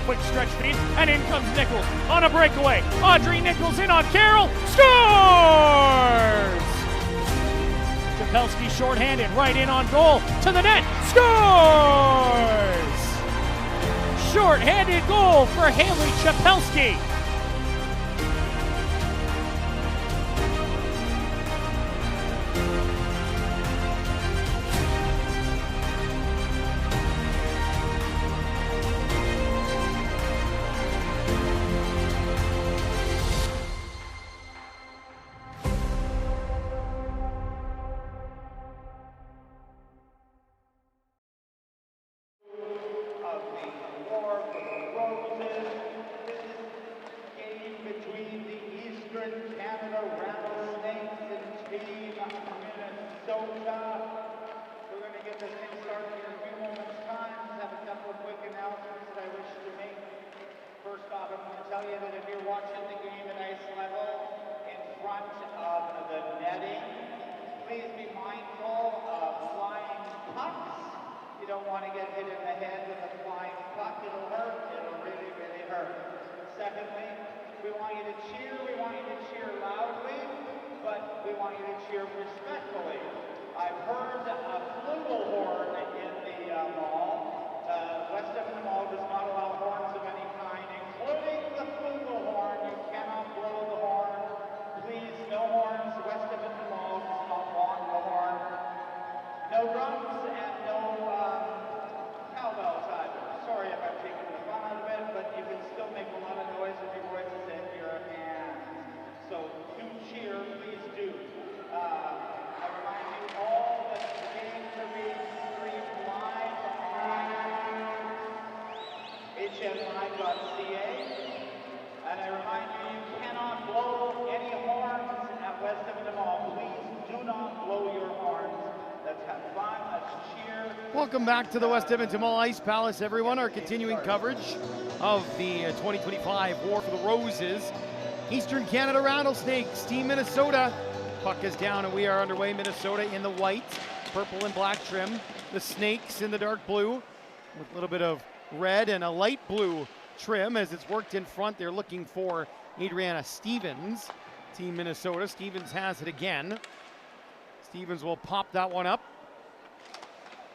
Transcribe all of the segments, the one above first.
quick stretch feed, and in comes Nichols on a breakaway. Audrey Nichols in on Carroll, scores! Chapelski shorthanded, right in on goal, to the net, scores! Shorthanded goal for Haley Chapelski. Canada Rattlesnakes and Team Minnesota. We're going to get this thing started in a few moments' time. Just have a couple of quick announcements that I wish to make. First off, I want to tell you that if you're watching the game at ice level in front of the netting, please be mindful of flying pucks. You don't want to get hit in the head with a flying puck. It'll hurt. It'll really, really hurt. Secondly, we want you to cheer. We want you to cheer loudly, but we want you to cheer respectfully. I've heard a flugelhorn in the mall. West Edmonton Mall does not allow horns of any kind, including the flugelhorn. You cannot blow the horn. Please, no horns. West Edmonton Mall does not want the horn. No drums and no cowbells either. Sorry if I'm taking the fun out of it, but you can still make a lot of noise with your voices and your hands. So do cheer, please do. I remind you all that the games are being streamed live on hnlive.ca. And I remind you, you cannot blow any horns at West Edmonton Mall. Please do not blow your horns. Let's have fun, let's cheer. Welcome back to the West Edmonton Mall Ice Palace, everyone. Our continuing coverage of the 2025 War for the Roses. Eastern Canada Rattlesnakes, Team Minnesota. Puck is down and we are underway. Minnesota in the white, purple and black trim. The Snakes in the dark blue with a little bit of red and a light blue trim as it's worked in front. They're looking for Adriana Stevens, Team Minnesota. Stevens has it again. Stevens will pop that one up.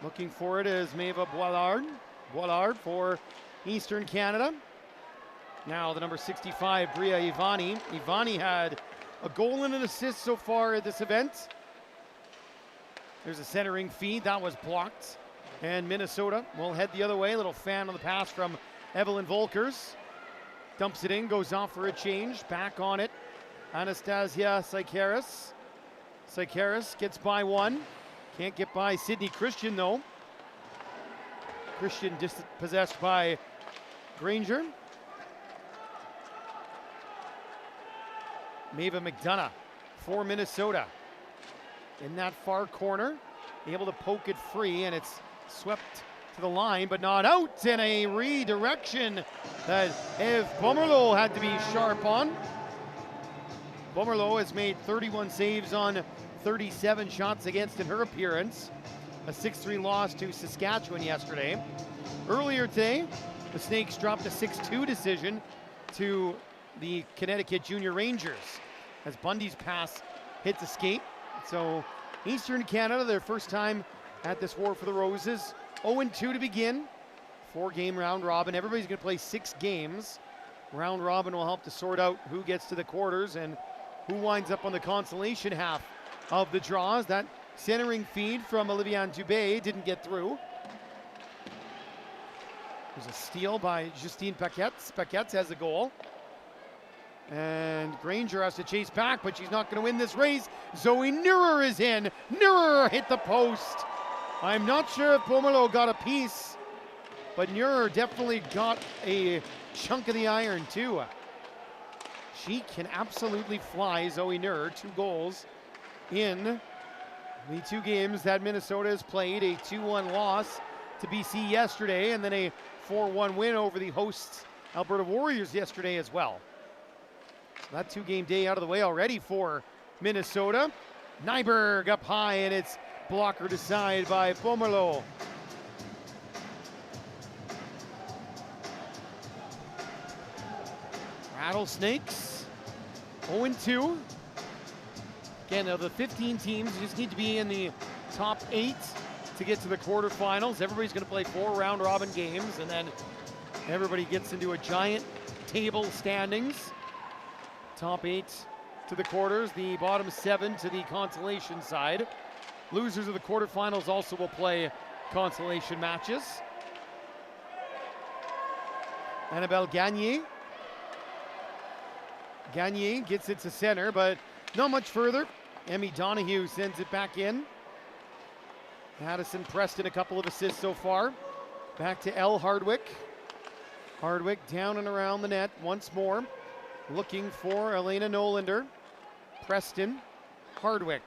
Looking for it is Maeva Boilard. Boilard for Eastern Canada. Now the number 65, Bria Ivani. Ivani had a goal and an assist so far at this event. There's a centering feed. That was blocked. And Minnesota will head the other way. A little fan on the pass from Evelyn Volkers. Dumps it in, goes off for a change. Back on it, Anastasia Sikaris. Sikaris gets by one. Can't get by Sydney Christian though. Christian dispossessed by Granger. Maeva McDonough for Minnesota. In that far corner, able to poke it free, and it's swept to the line, but not out, and a redirection that Eve Pomerleau had to be sharp on. Pomerleau has made 31 saves on 37 shots against in her appearance. A 6-3 loss to Saskatchewan yesterday. Earlier today, the Snakes dropped a 6-2 decision to the Connecticut Junior Rangers as Bundy's pass hit the skate. So Eastern Canada, their first time at this War for the Roses. 0-2 to begin. 4-game round robin. Everybody's going to play 6 games. Round robin will help to sort out who gets to the quarters and who winds up on the consolation half of the draws. That centering feed from Oliviane Dubé didn't get through. There's a steal by Justine Paquette. Paquette has a goal. And Granger has to chase back, but she's not going to win this race. Zoe Neurer is in. Neurer hit the post. I'm not sure if Pomerleau got a piece, but Neurer definitely got a chunk of the iron too. She can absolutely fly, Zoe Neurer. 2 goals in the 2 games that Minnesota has played. A 2-1 loss to BC yesterday, and then a 4-1 win over the hosts Alberta Warriors yesterday as well. So that 2-game day out of the way already for Minnesota. Nyberg up high, and it's blockered aside by Pomerleau. Rattlesnakes 0-2. Again, of the 15 teams, you just need to be in the top 8 to get to the quarterfinals. Everybody's going to play 4 round-robin games, and then everybody gets into a giant table standings. Top 8 to the quarters, the bottom 7 to the consolation side. Losers of the quarterfinals also will play consolation matches. Annabelle Gagné. Gagné gets it to center, but not much further. Emmy Donahue sends it back in. Addison Preston, a couple of assists so far. Back to Elle Hardwick. Hardwick down and around the net once more. Looking for Elena Nolander. Preston, Hardwick.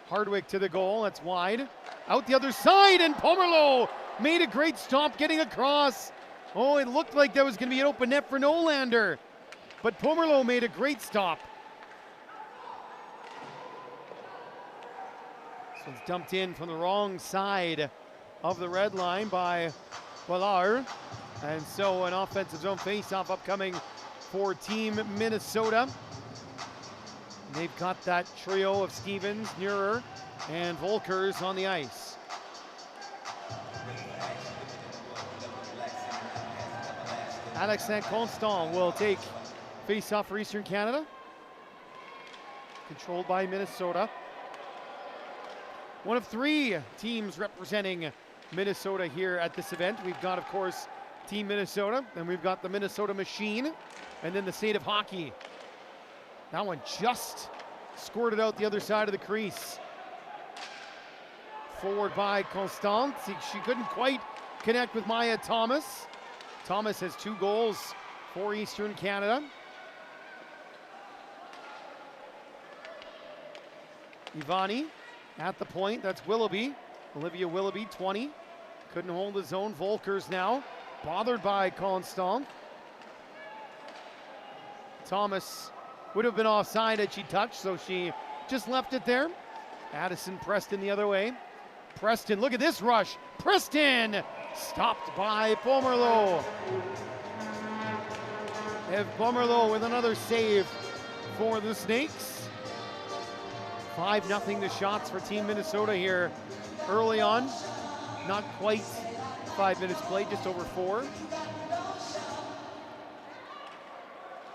Hardwick to the goal, that's wide. Out the other side, and Pomerleau made a great stop getting across. Oh, it looked like that was going to be an open net for Nolander, but Pomerleau made a great stop. This one's dumped in from the wrong side of the red line by Wallard. And so an offensive zone faceoff upcoming for Team Minnesota. They've got that trio of Stevens, Neurer, and Volkers on the ice. Alex Saint-Constant will take face-off for Eastern Canada. Controlled by Minnesota. One of 3 teams representing Minnesota here at this event. We've got, of course, Team Minnesota, and we've got the Minnesota Machine, and then the State of Hockey. That one just squirted out the other side of the crease. Forward by Constant. She couldn't quite connect with Maya Thomas. Thomas has 2 goals for Eastern Canada. Ivani at the point, that's Willoughby. Olivia Willoughby, 20. Couldn't hold his own. Volkers now, bothered by Constant. Thomas would have been offside had she touched, so she just left it there. Addison Preston the other way. Preston, look at this rush. Preston stopped by Pomerleau. Ev Pomerleau with another save for the Snakes. 5-0 the shots for Team Minnesota here early on. Not quite 5 minutes played, just over 4.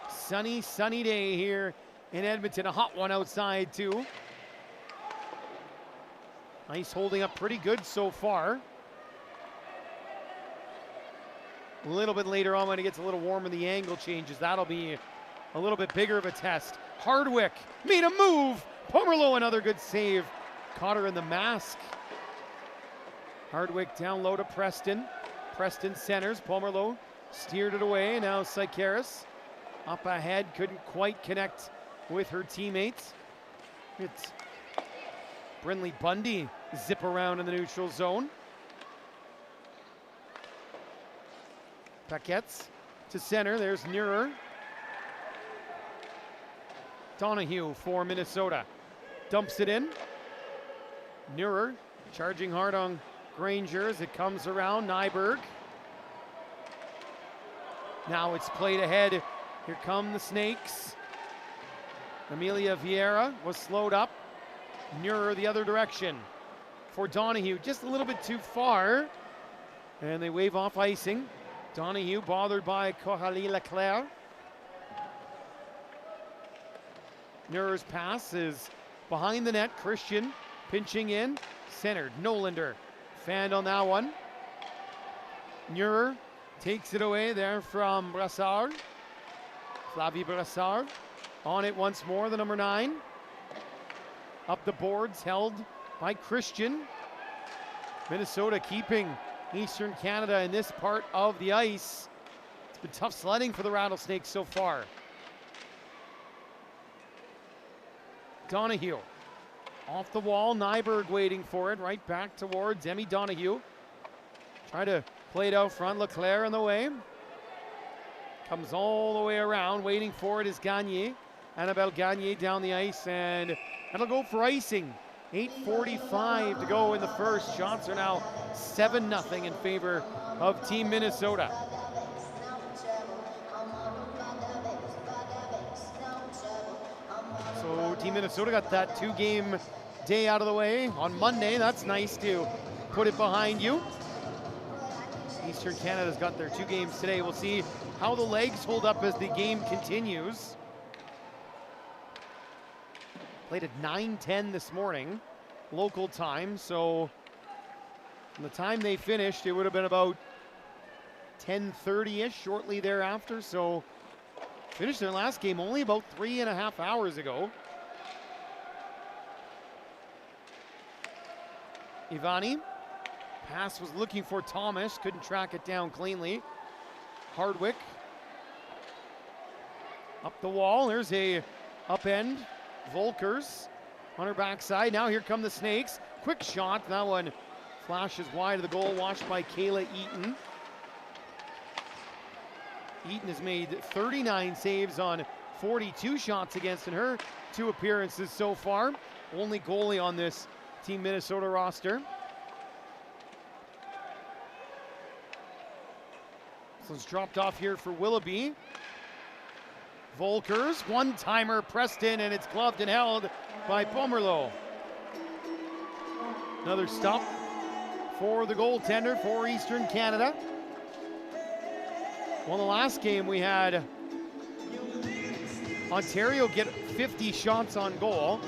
Sunny day here in Edmonton. A hot one outside too. Ice holding up pretty good so far. A little bit later on when it gets a little warmer, the angle changes. That'll be a little bit bigger of a test. Hardwick made a move. Pomerleau, another good save. Caught her in the mask. Hardwick down low to Preston. Preston centers. Pomerleau steered it away. Now Sikaris up ahead. Couldn't quite connect with her teammates. It's Brinley Bundy zip around in the neutral zone. Paquettes to center. There's Neurer. Donahue for Minnesota. Dumps it in. Neurer charging hard on Granger as it comes around. Nyberg. Now it's played ahead. Here come the Snakes. Amelia Vieira was slowed up. Neurer the other direction for Donahue. Just a little bit too far. And they wave off icing. Donahue bothered by Coralie Leclerc. Neurer's pass is behind the net. Christian pinching in. Centered. Nolander fanned on that one. Neurer takes it away there from Brassard. Flavie Brassard on it once more, the number 9. Up the boards, held by Christian. Minnesota keeping Eastern Canada in this part of the ice. It's been tough sledding for the Rattlesnakes so far. Donahue off the wall. Nyberg waiting for it. Right back towards Emmy Donahue. Try to play it out front. Leclerc in the way. Comes all the way around. Waiting for it is Gagné. Annabelle Gagné down the ice, and that'll go for icing. 8:45 to go in the first. Shots are now 7-0 in favor of Team Minnesota. Team Minnesota got that 2-game day out of the way on Monday. That's nice to put it behind you. Eastern Canada's got their 2 games today. We'll see how the legs hold up as the game continues. Played at 9:10 this morning, local time, so from the time they finished, it would have been about 10:30-ish, shortly thereafter, so finished their last game only about 3.5 hours ago. Ivani, pass was looking for Thomas, couldn't track it down cleanly. Hardwick, up the wall, there's a upend. Volkers on her backside. Now here come the Snakes. Quick shot. That one flashes wide of the goal, watched by Kayla Eaton. Eaton has made 39 saves on 42 shots against in her 2 appearances so far. Only goalie on this Team Minnesota roster. So it's dropped off here for Willoughby. Volkers, one-timer pressed in, and it's gloved and held by Pomerleau. Another stop for the goaltender for Eastern Canada. Well, the last game we had Ontario get 50 shots on goal.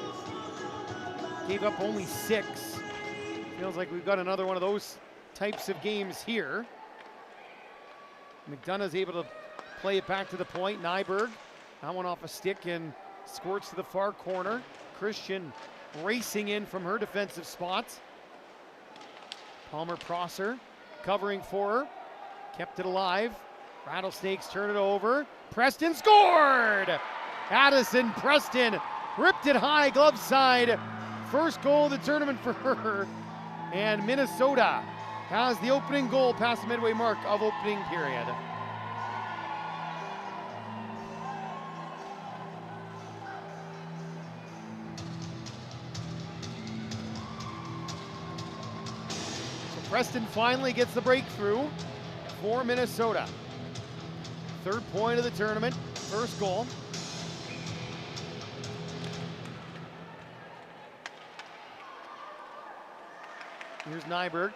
Gave up only 6. Feels like we've got another one of those types of games here. McDonough's able to play it back to the point. Nyberg, that one off a stick and squirts to the far corner. Christian racing in from her defensive spot. Palmer Prosser covering for her. Kept it alive. Rattlesnakes turn it over. Preston scored! Addison Preston ripped it high, glove side. First goal of the tournament for her. And Minnesota has the opening goal past the midway mark of opening period. Preston finally gets the breakthrough for Minnesota. 3rd point of the tournament, 1st goal. Here's Nyberg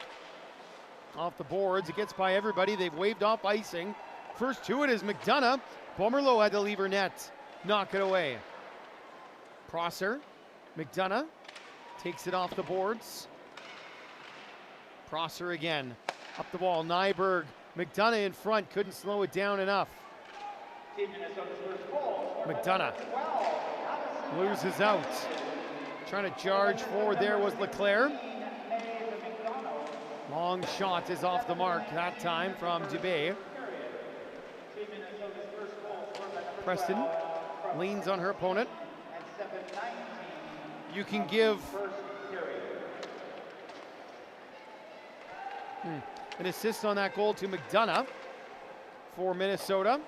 off the boards. It gets by everybody. They've waved off icing. First to it is McDonough. Pomerleau had to leave her net. Knock it away. Prosser. McDonough takes it off the boards. Prosser again, up the wall, Nyberg, McDonough in front, couldn't slow it down enough. McDonough loses out. Trying to charge forward there was Leclerc. Long shot is off the mark that time from Dubé. Preston leans on her opponent. You can give an assist on that goal to McDonough for Minnesota.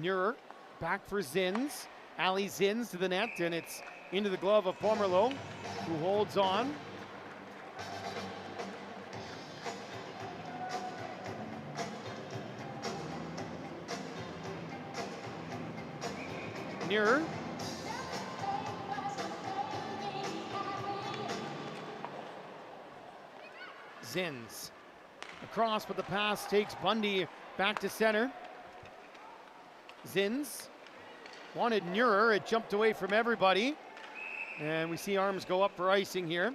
Neuer back for Zins. Ali Zins to the net, and it's into the glove of Pomerleau, who holds on. Neuer. Zins. Across, but the pass takes Bundy back to center. Zins wanted Neuer. It jumped away from everybody. And we see arms go up for icing here.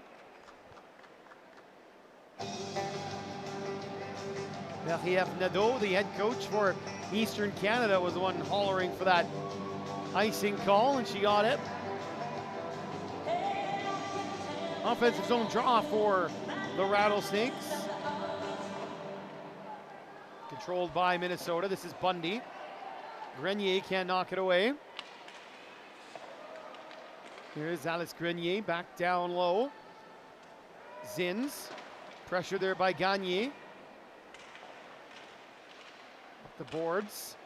Marie-Ève Nadeau, the head coach for Eastern Canada, was the one hollering for that icing call, and she got it. Offensive zone draw for the Rattlesnakes. Controlled by Minnesota. This is Bundy. Grenier can't knock it away. Here's Alice Grenier back down low. Zins. Pressure there by Gagner. Up the boards.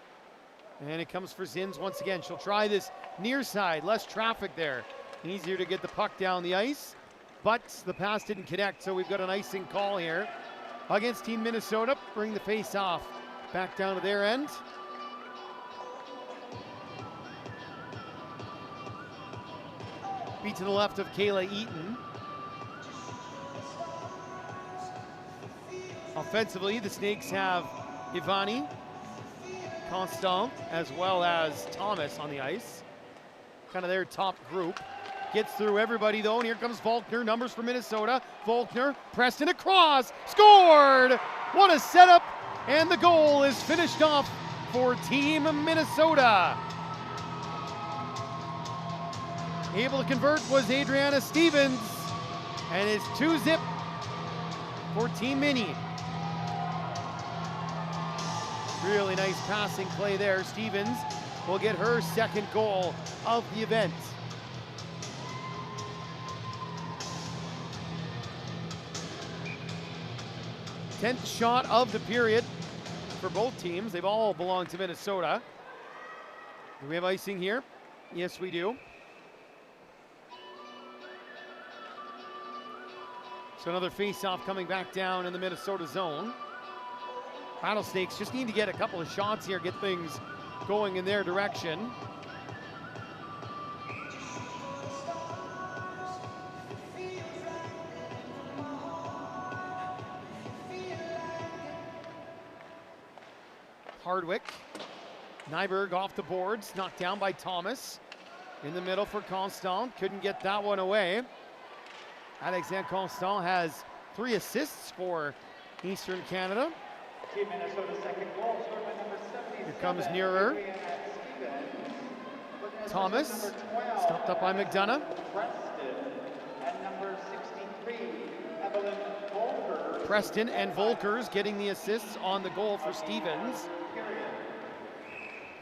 And it comes for Zins once again. She'll try this near side. Less traffic there. Easier to get the puck down the ice. But the pass didn't connect, so we've got an icing call here against Team Minnesota. Bring the face off back down to their end. Beat to the left of Kayla Eaton. Offensively, the Snakes have Ivani, Constant, as well as Thomas on the ice. Kind of their top group. Gets through everybody though, and here comes Volkner, numbers for Minnesota. Volkner, Preston across, scored! What a setup, and the goal is finished off for Team Minnesota. Able to convert was Adriana Stevens, and it's 2-0 for Team Mini. Really nice passing play there. Stevens will get her second goal of the event. Tenth shot of the period for both teams. They've all belonged to Minnesota. Do we have icing here? Yes, we do. So another face-off coming back down in the Minnesota zone. Rattlesnakes just need to get a couple of shots here, get things going in their direction. Hardwick, Nyberg off the boards, knocked down by Thomas. In the middle for Constant, couldn't get that one away. Alexandre Constant has 3 assists for Eastern Canada. Team Minnesota's second goal scored by number 77. Here comes nearer. Thomas, stopped up by McDonough. And number 63, Evelyn Volker. Preston and Volkers getting the assists on the goal for Stevens.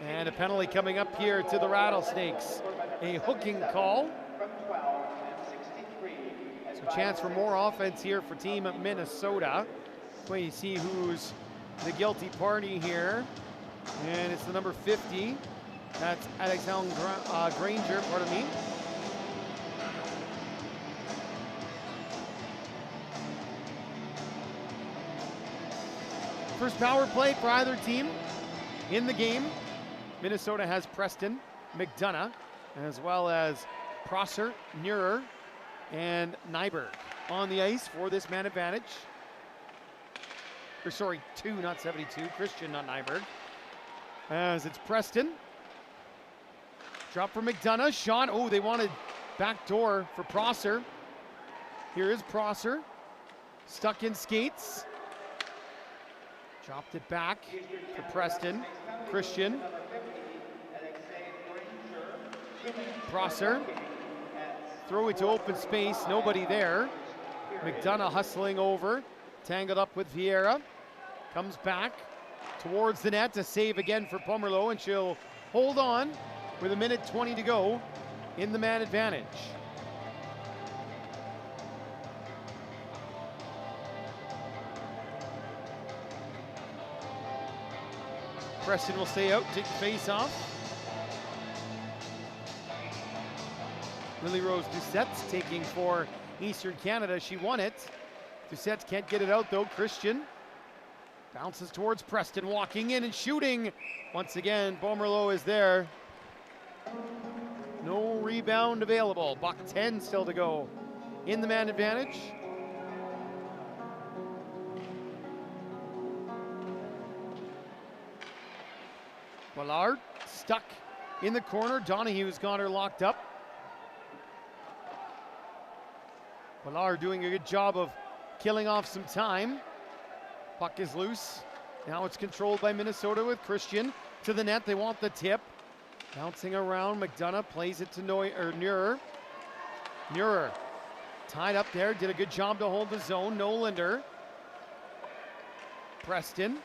And a penalty coming up here to the Rattlesnakes. A hooking call. So chance for more offense here for Team Minnesota. Way you see who's the guilty party here. And it's the number 50. That's Alexandre Granger, pardon me. First power play for either team in the game. Minnesota has Preston, McDonough, as well as Prosser, Neuer, and Nyberg on the ice for this man advantage. Or sorry, 2, not 72. Christian, not Nyberg. As it's Preston. Drop for McDonough. Shot. Oh, they wanted backdoor for Prosser. Here is Prosser. Stuck in skates. Dropped it back for Preston. Christian. Prosser. Throw it to open space. Nobody there. McDonough hustling over. Tangled up with Vieira. Comes back towards the net to save again for Pomerleau, and she'll hold on with 1:20 to go in the man advantage. Preston will stay out, take the face off. Lily Rose Doucette's taking for Eastern Canada. She won it. Doucette can't get it out though. Christian bounces towards Preston, walking in and shooting. Once again, Pomerleau is there. No rebound available. Buck 10 still to go in the man advantage. Ballard stuck in the corner. Donahue's got her locked up. Ballard doing a good job of killing off some time. Puck is loose. Now it's controlled by Minnesota with Christian to the net. They want the tip. Bouncing around, McDonough plays it to Neuer. Neuer tied up there, did a good job to hold the zone. Nolander. Preston.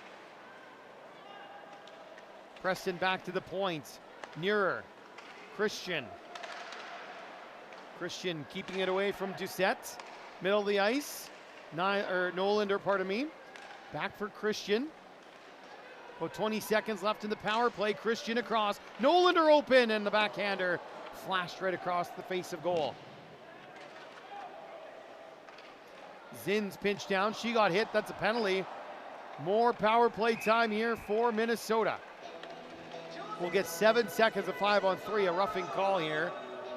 Preston back to the point. Neuer. Christian. Christian keeping it away from Doucette. Middle of the ice. Nolander, pardon me. Back for Christian. About 20 seconds left in the power play. Christian across. Nolander open, and the backhander flashed right across the face of goal. Zinn's pinched down. She got hit. That's a penalty. More power play time here for Minnesota. We'll get 7 seconds of 5-on-3. A roughing call here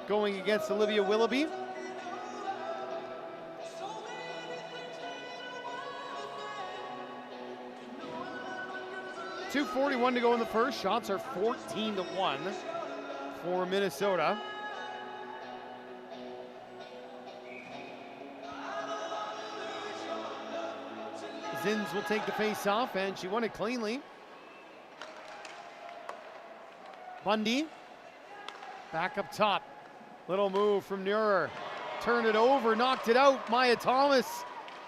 going against Olivia Willoughby. .241 to go in the first. Shots are 14-1 for Minnesota. Zins will take the face off, and she won it cleanly. Bundy back up top. Little move from Neuer. Turned it over, knocked it out. Maya Thomas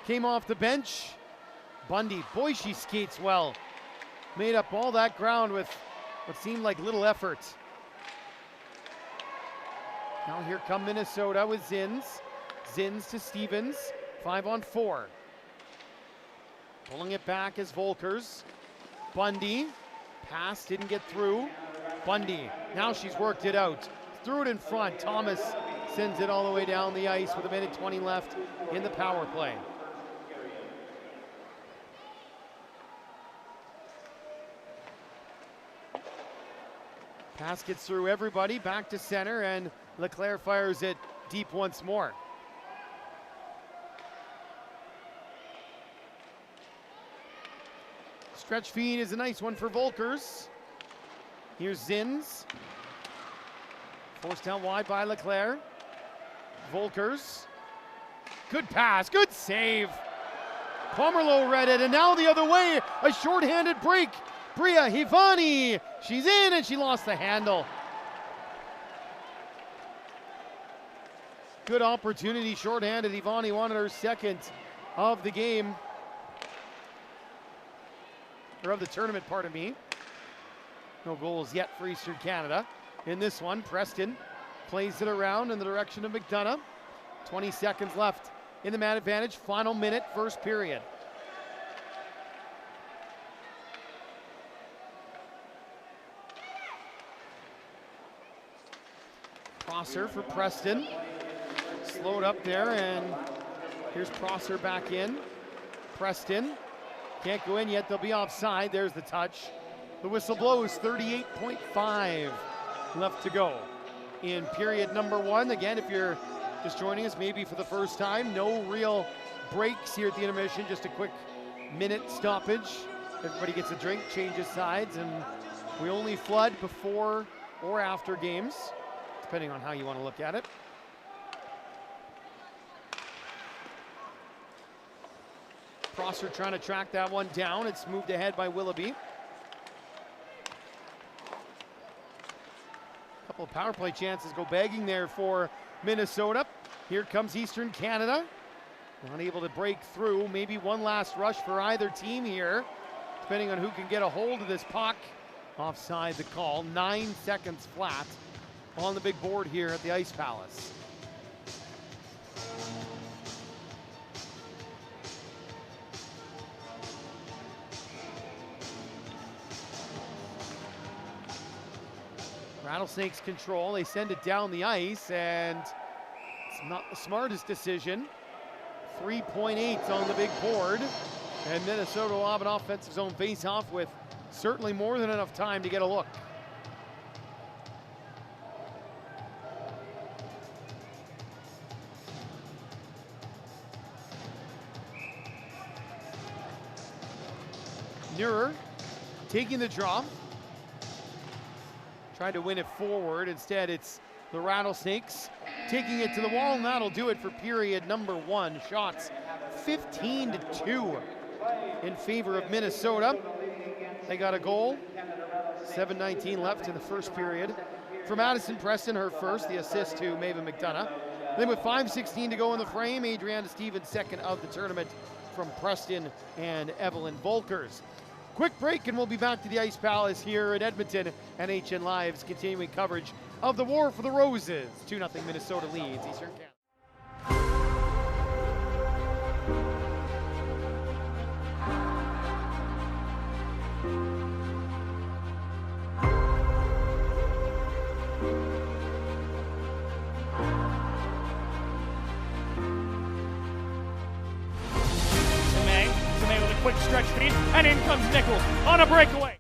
came off the bench. Bundy, boy, she skates well. Made up all that ground with what seemed like little effort. Now here come Minnesota with Zins. Zins to Stevens, 5-on-4. Pulling it back is Volkers. Bundy, pass didn't get through. Bundy, now she's worked it out. Threw it in front. Thomas sends it all the way down the ice with 1:20 left in the power play. Pass gets through everybody, back to center, and Leclerc fires it deep once more. Stretch feed is a nice one for Volkers. Here's Zins. Forced down wide by Leclerc. Volkers. Good pass, good save. Pomerleau read it, and now the other way, a shorthanded break. Bria Hivani, she's in, and she lost the handle. Good opportunity, shorthanded. Hivani wanted her second of the game. Or of the tournament, pardon me. No goals yet for Eastern Canada. In this one, Preston plays it around in the direction of McDonough. 20 seconds left in the man advantage. Final minute, first period. Prosser for Preston. Slowed up there, and here's Prosser back in. Preston can't go in yet, they'll be offside. There's the touch. The whistle blows, 38.5 left to go in period number one. Again, if you're just joining us maybe for the first time, no real breaks here at the intermission, just a quick minute stoppage. Everybody gets a drink, changes sides, and we only flood before or after games, depending on how you want to look at it. Prosser trying to track that one down. It's moved ahead by Willoughby. A couple of power play chances go begging there for Minnesota. Here comes Eastern Canada. Unable to break through. Maybe one last rush for either team here, depending on who can get a hold of this puck. Offside the call. 9 seconds flat on the big board here at the Ice Palace. Rattlesnakes control, they send it down the ice, and it's not the smartest decision. 3.8 on the big board, and Minnesota will have an offensive zone face-off with certainly more than enough time to get a look. Neuer taking the draw. Tried to win it forward. Instead, it's the Rattlesnakes taking it to the wall, and that'll do it for period number one. Shots 15-2 in favor of Minnesota. They got a goal. 7:19 left in the first period. For Madison Preston, her first, the assist to Maven McDonough. Then with 5:16 to go in the frame, Adriana Stevens, second of the tournament from Preston and Evelyn Volkers. Quick break, and we'll be back to the Ice Palace here in Edmonton. NHN Live's continuing coverage of the War for the Roses. 2-0 Minnesota leads Eastern Canada. And in comes Nichols on a breakaway.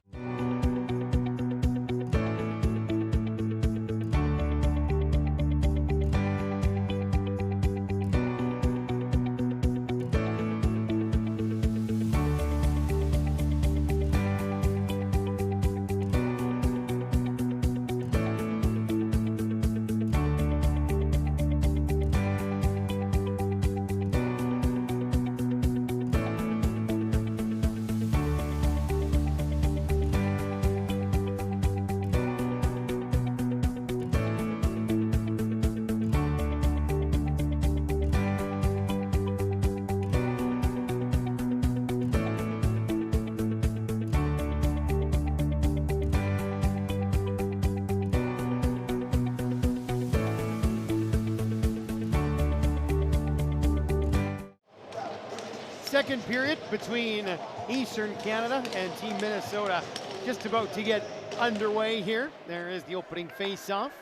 Second period between Eastern Canada and Team Minnesota just about to get underway here. There is the opening face-off.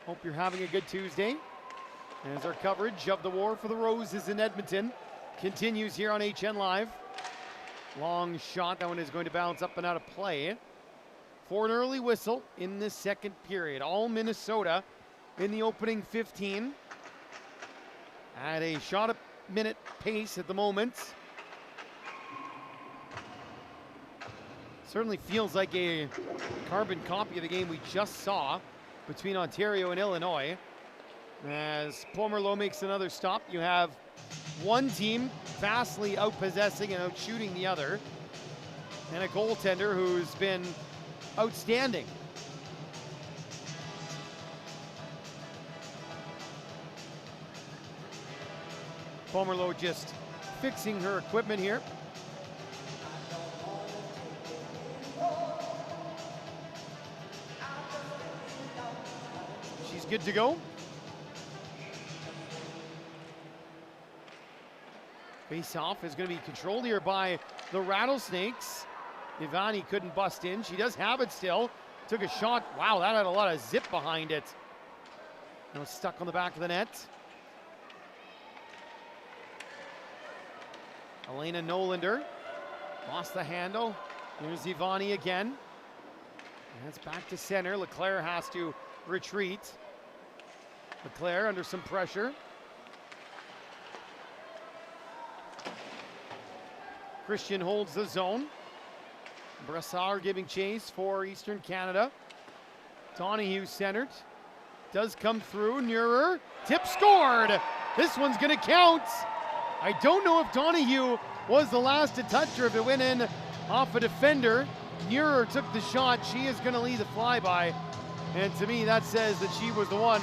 Hope you're having a good Tuesday. As our coverage of the War for the Roses in Edmonton continues here on HN Live. Long shot, that one is going to bounce up and out of play. For an early whistle in the second period. All Minnesota in the opening 15. At a shot a minute pace at the moment. Certainly feels like a carbon copy of the game we just saw between Ontario and Illinois. As Pomerleau makes another stop, you have one team vastly outpossessing and outshooting the other, and a goaltender who's been outstanding. Pomerleau just fixing her equipment here. She's good to go. Face-off is going to be controlled here by the Rattlesnakes. Ivani couldn't bust in. She does have it still. Took a shot. Wow, that had a lot of zip behind it. It was stuck on the back of the net. Elena Nolander lost the handle. Here's Ivani again. And it's back to center. Leclerc has to retreat. Leclerc under some pressure. Christian holds the zone. Brassard giving chase for Eastern Canada. Donahue centered. Does come through. Neurer. Tip scored. This one's going to count. I don't know if Donahue was the last to touch her, if it went in off a defender. Neurer took the shot. She is going to lead the flyby. And to me, that says that she was the one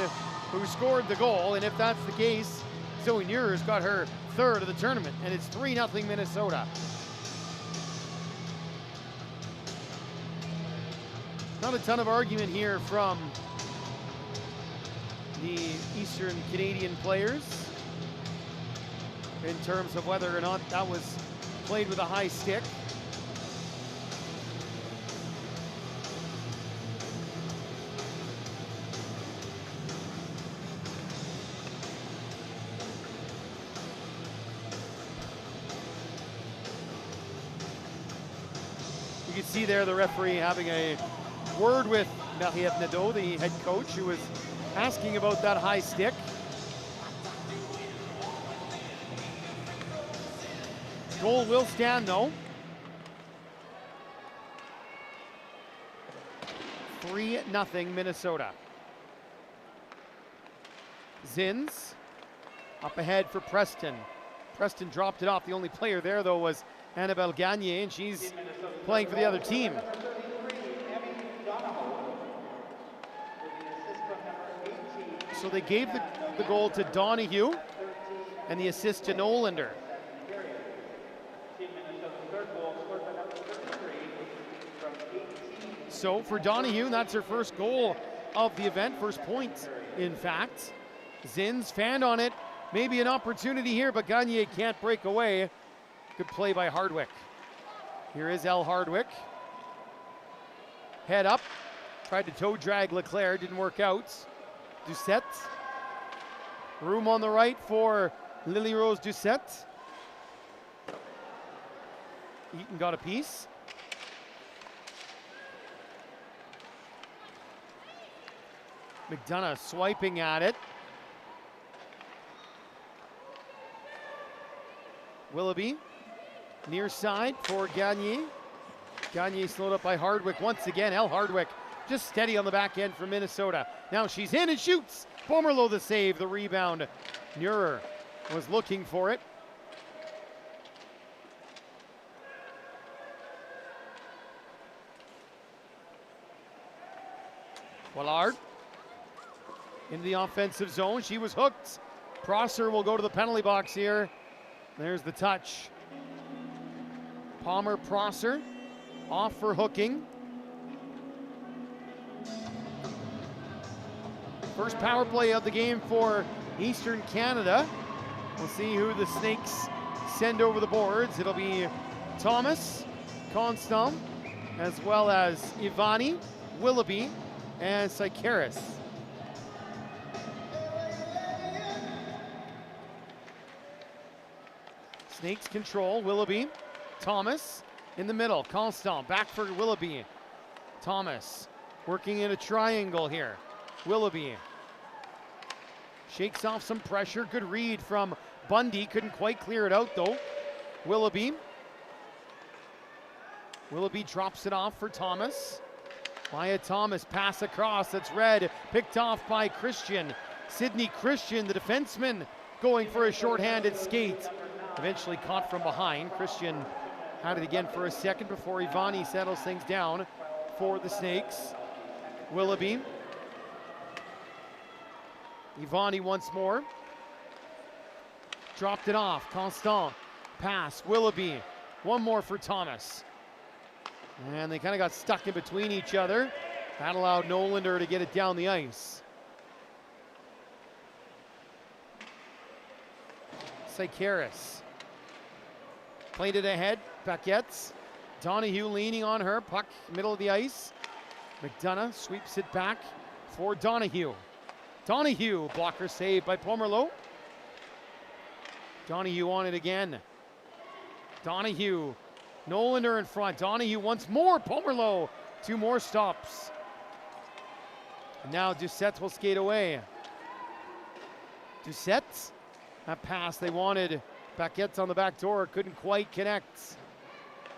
who scored the goal. And if that's the case, Zoe Neurer's got her third of the tournament. And it's 3-0 Minnesota. Not a ton of argument here from the Eastern Canadian players in terms of whether or not that was played with a high stick. You can see there the referee having a word with Marie-Ève Nadeau, the head coach, who was asking about that high stick. Goal will stand though. 3-0 Minnesota. Zins up ahead for Preston. Preston dropped it off. The only player there though was Annabelle Gagne, and she's playing for the other team. So they gave the goal to Donahue and the assist to Nolander. So for Donahue, that's her first goal of the event, first point, in fact. Zins fanned on it. Maybe an opportunity here, but Gagne can't break away. Good play by Hardwick. Here is Elle Hardwick. Head up. Tried to toe drag Leclerc, didn't work out. Doucette. Room on the right for Lily Rose Doucette. Eaton got a piece. McDonough swiping at it. Willoughby, near side for Gagne. Gagne slowed up by Hardwick once again. Elle Hardwick just steady on the back end for Minnesota. Now she's in and shoots. Pomerleau the save, the rebound. Neurer was looking for it. Willard into the offensive zone. She was hooked. Prosser will go to the penalty box here. There's the touch. Palmer Prosser off for hooking. First power play of the game for Eastern Canada. We'll see who the Snakes send over the boards. It'll be Thomas, Constant, as well as Ivani, Willoughby, and Sikaris. Snakes control, Willoughby, Thomas in the middle, Constant back for Willoughby. Thomas working in a triangle here. Willoughby shakes off some pressure. Good read from Bundy. Couldn't quite clear it out though. Willoughby drops it off for Thomas. Maya Thomas pass across. That's red. Picked off by Christian. Sydney Christian, the defenseman, going for a shorthanded skate. Eventually caught from behind. Christian had it again for a second before Ivani settles things down for the Snakes. Willoughby. Ivani once more. Dropped it off. Constant. Pass. Willoughby. One more for Thomas. And they kind of got stuck in between each other. That allowed Nolander to get it down the ice. Sikaris. Played it ahead. Paquette. Donahue leaning on her. Puck middle of the ice. McDonough sweeps it back for Donahue. Donahue, blocker save by Pomerleau. Donahue on it again. Donahue, Nolander in front. Donahue once more. Pomerleau, two more stops. And now Doucette will skate away. Doucette, that pass they wanted. Paquette on the back door, couldn't quite connect.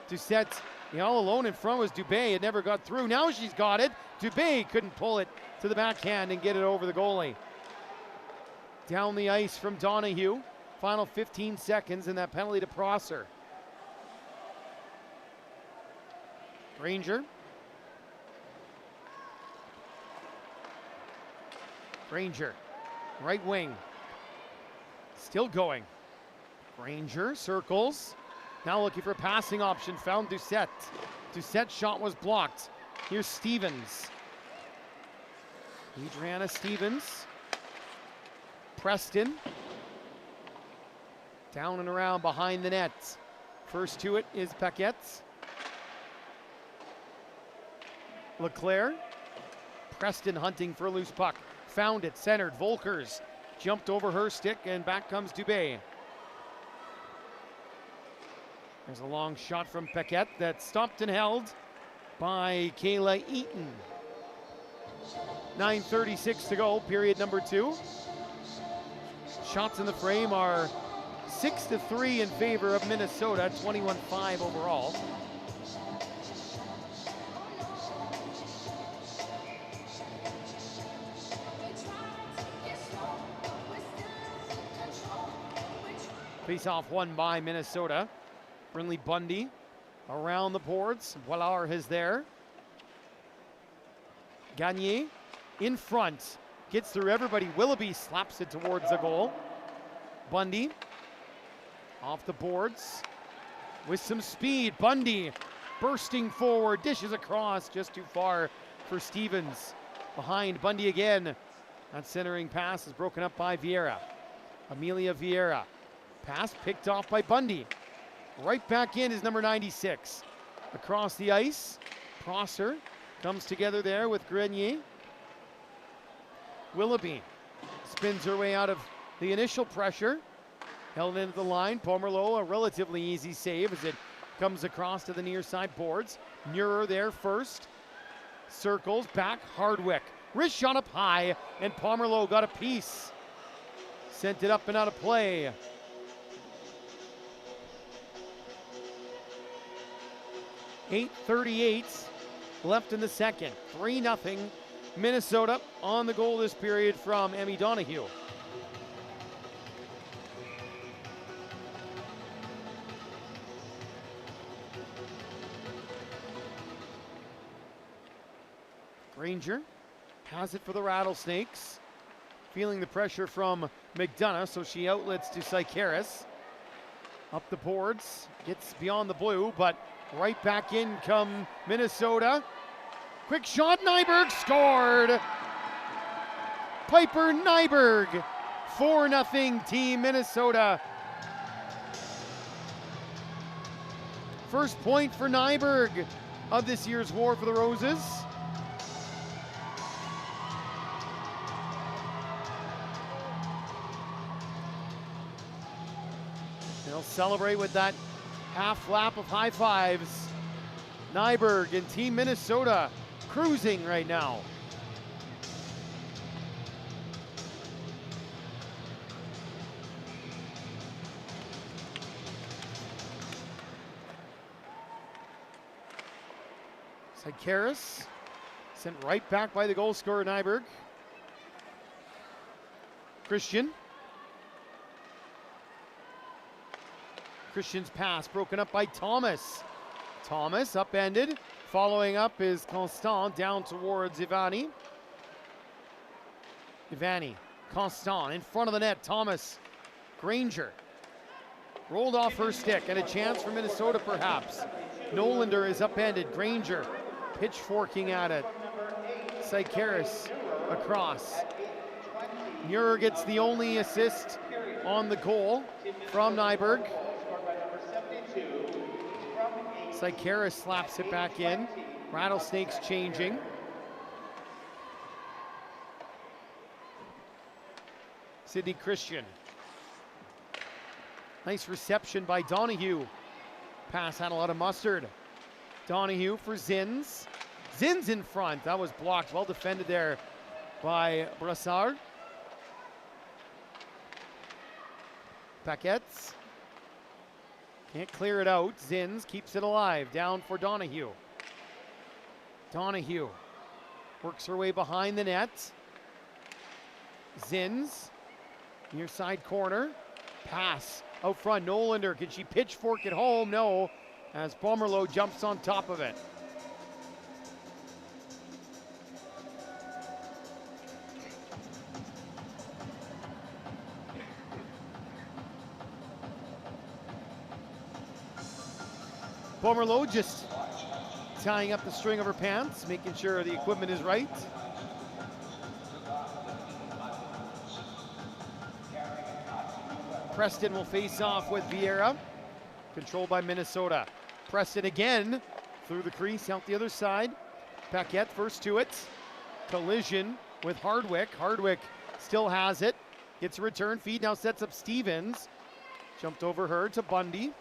Doucette, all alone in front was Dubé. It never got through. Now she's got it. Dubé couldn't pull it to the backhand and get it over the goalie. Down the ice from Donahue. Final 15 seconds and that penalty to Prosser. Granger. Granger, right wing. Still going. Granger circles. Now looking for a passing option. Found Doucette. Doucette's shot was blocked. Here's Stevens. Adriana Stevens. Preston. Down and around behind the net. First to it is Paquette. Leclerc. Preston hunting for a loose puck. Found it, centered. Volkers jumped over her stick and back comes Dubé. There's a long shot from Paquette that's stopped and held by Kayla Eaton. 9:36 to go, period number 2. Shots in the frame are 6-3 in favor of Minnesota, 21-5 overall. Face-off won by Minnesota. Brinley Bundy around the boards. Willard is there. Gagne in front. Gets through everybody. Willoughby slaps it towards the goal. Bundy off the boards with some speed. Bundy bursting forward. Dishes across just too far for Stevens. Behind Bundy again. That centering pass is broken up by Vieira. Amelia Vieira. Pass picked off by Bundy. Right back in is number 96. Across the ice, Prosser comes together there with Grenier. Willoughby spins her way out of the initial pressure. Held into the line. Pomerleau, a relatively easy save as it comes across to the near side boards. Neuer there first. Circles back, Hardwick. Wrist shot up high, and Pomerleau got a piece. Sent it up and out of play. .38 left in the second. 3-0 Minnesota on the goal this period from Emmy Donahue. Granger has it for the Rattlesnakes. Feeling the pressure from McDonough, so she outlets to Sikaris. Up the boards, gets beyond the blue, but right back in come Minnesota. Quick shot, Nyberg scored! Piper Nyberg, 4-0 Team Minnesota. First point for Nyberg of this year's War for the Roses. They'll celebrate with that half lap of high fives. Nyberg and Team Minnesota cruising right now. Sikaris sent right back by the goal scorer Nyberg. Christian's pass broken up by Thomas. Thomas upended. Following up is Constant down towards Ivani. Constant in front of the net. Thomas. Granger. Rolled off her stick and a chance for Minnesota perhaps. Nolander is upended. Granger pitchforking at it. Sikaris across. Neuer gets the only assist on the goal from Nyberg. Sikaris slaps it back in. Rattlesnakes changing. Sidney Christian. Nice reception by Donahue. Pass had a lot of mustard. Donahue for Zins. Zins in front. That was blocked. Well defended there by Brassard. Paquettes. Can't clear it out. Zins keeps it alive. Down for Donahue. Donahue works her way behind the net. Zins. Near side corner. Pass out front. Nolander. Can she pitchfork it home? No. As Pomerleau jumps on top of it. Pomerleau just tying up the string of her pants, making sure the equipment is right. Preston will face off with Vieira, controlled by Minnesota. Preston again through the crease, out the other side. Paquette first to it. Collision with Hardwick. Hardwick still has it. Gets a return feed, now sets up Stevens. Jumped over her to Bundy.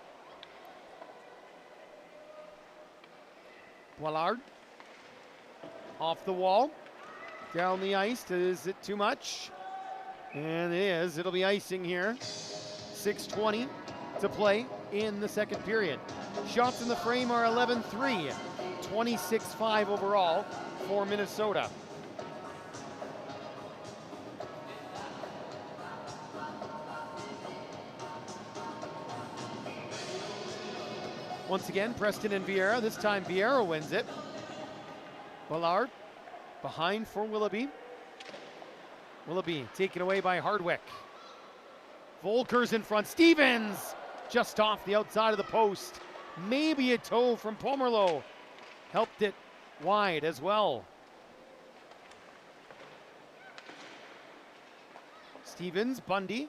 Boilard off the wall, down the ice. Is it too much? And it is. It'll be icing here. 6:20 to play in the second period. Shots in the frame are 11-3, 26-5 overall for Minnesota. Once again, Preston and Vieira. This time Vieira wins it. Boilard behind for Willoughby. Willoughby taken away by Hardwick. Volker's in front. Stevens just off the outside of the post. Maybe a toe from Pomerleau. Helped it wide as well. Stevens, Bundy.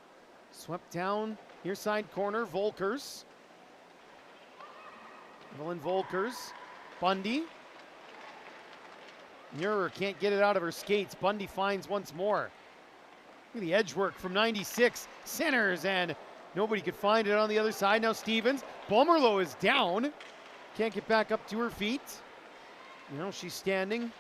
Swept down near side corner. Volkers. Evelyn Volkers. Bundy. Neuer can't get it out of her skates. Bundy finds once more. Look at the edge work from 96. Centers, and nobody could find it on the other side. Now Stevens Pomerleau is down. Can't get back up to her feet. You know, she's standing.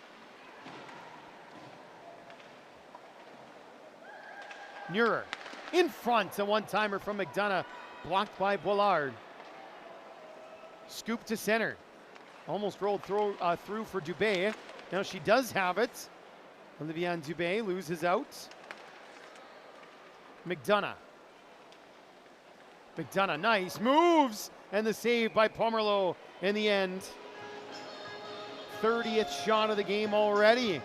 Neuer in front. A one-timer from McDonough. Blocked by Bollard. Scoop to center. Almost rolled through for Dubé. Now she does have it. Oliviane Dubé loses out. McDonough. McDonough, nice moves. And the save by Pomerleau in the end. 30th shot of the game already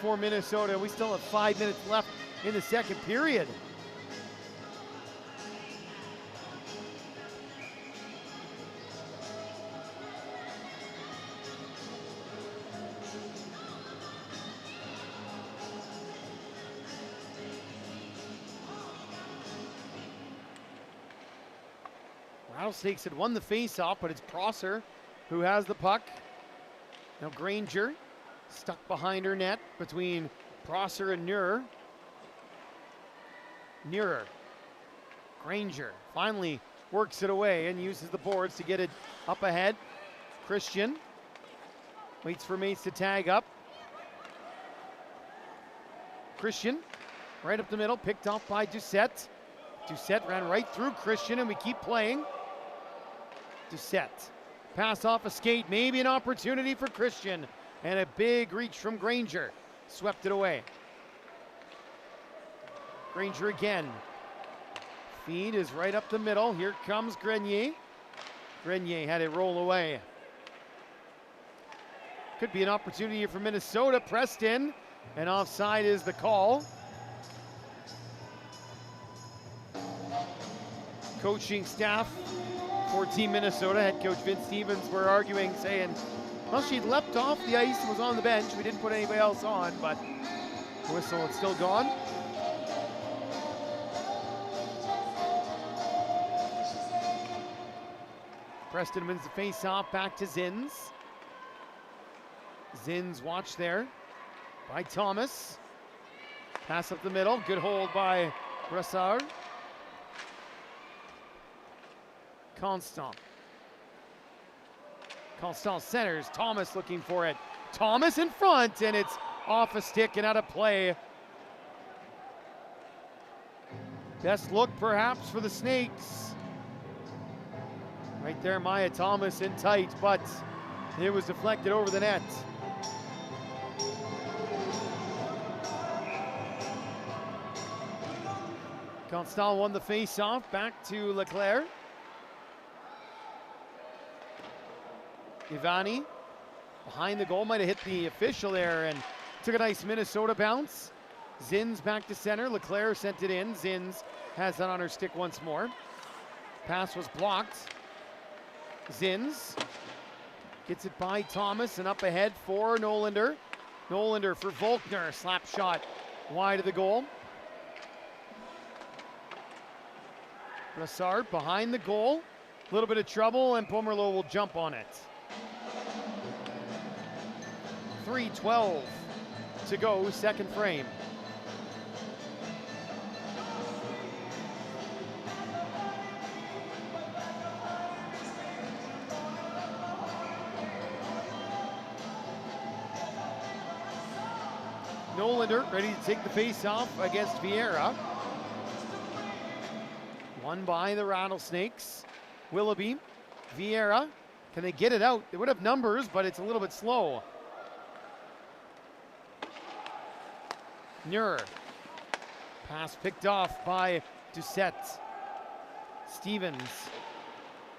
for Minnesota. We still have 5 minutes left in the second period. Rattlesnakes had won the face-off, but it's Prosser who has the puck. Now Granger stuck behind her net between Prosser and Neuer. Neuer. Granger finally works it away and uses the boards to get it up ahead. Christian waits for Mace to tag up. Christian right up the middle, picked off by Doucette. Doucette ran right through Christian, and we keep playing. Doucette. Pass off a skate, maybe an opportunity for Christian. And a big reach from Granger. Swept it away. Granger again. Feed is right up the middle. Here comes Grenier. Grenier had it roll away. Could be an opportunity here for Minnesota. Pressed in, and offside is the call. Coaching staff for Team Minnesota, head coach Vince Stevens, were arguing, saying, well, she leapt off the ice and was on the bench. We didn't put anybody else on, but the whistle is still gone. Preston wins the face-off, back to Zins. Zins watched there by Thomas. Pass up the middle, good hold by Brassard. Constant. Constant centers. Thomas looking for it. Thomas in front, and it's off a stick and out of play. Best look perhaps for the Snakes. Right there, Maya Thomas in tight, but it was deflected over the net. Constant won the face-off, back to Leclerc. Ivani behind the goal, might have hit the official there and took a nice Minnesota bounce. Zins back to center, Leclerc sent it in. Zins has that on her stick once more. Pass was blocked. Zins gets it by Thomas and up ahead for Nolander. Nolander for Volkner, slap shot wide of the goal. Brassard behind the goal, a little bit of trouble, and Pomerleau will jump on it. 3:12 to go, second frame. Nolander ready to take the face off against Vieira. Won by the Rattlesnakes. Willoughby, Vieira, can they get it out? They would have numbers, but it's a little bit slow. Neuer. Pass picked off by Doucette. Stevens.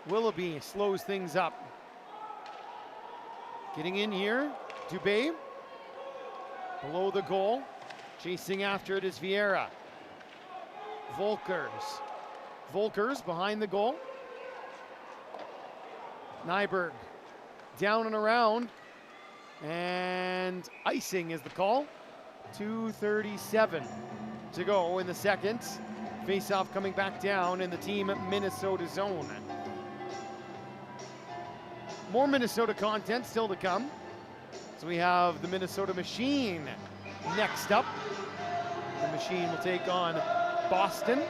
Willoughby slows things up. Getting in here, Dubé. Below the goal. Chasing after it is Vieira. Volkers. Volkers behind the goal. Nyberg down and around. And icing is the call. 2:37 to go in the second. Face-off coming back down in the Team Minnesota zone. More Minnesota content still to come. So we have the Minnesota Machine next up. The Machine will take on Boston.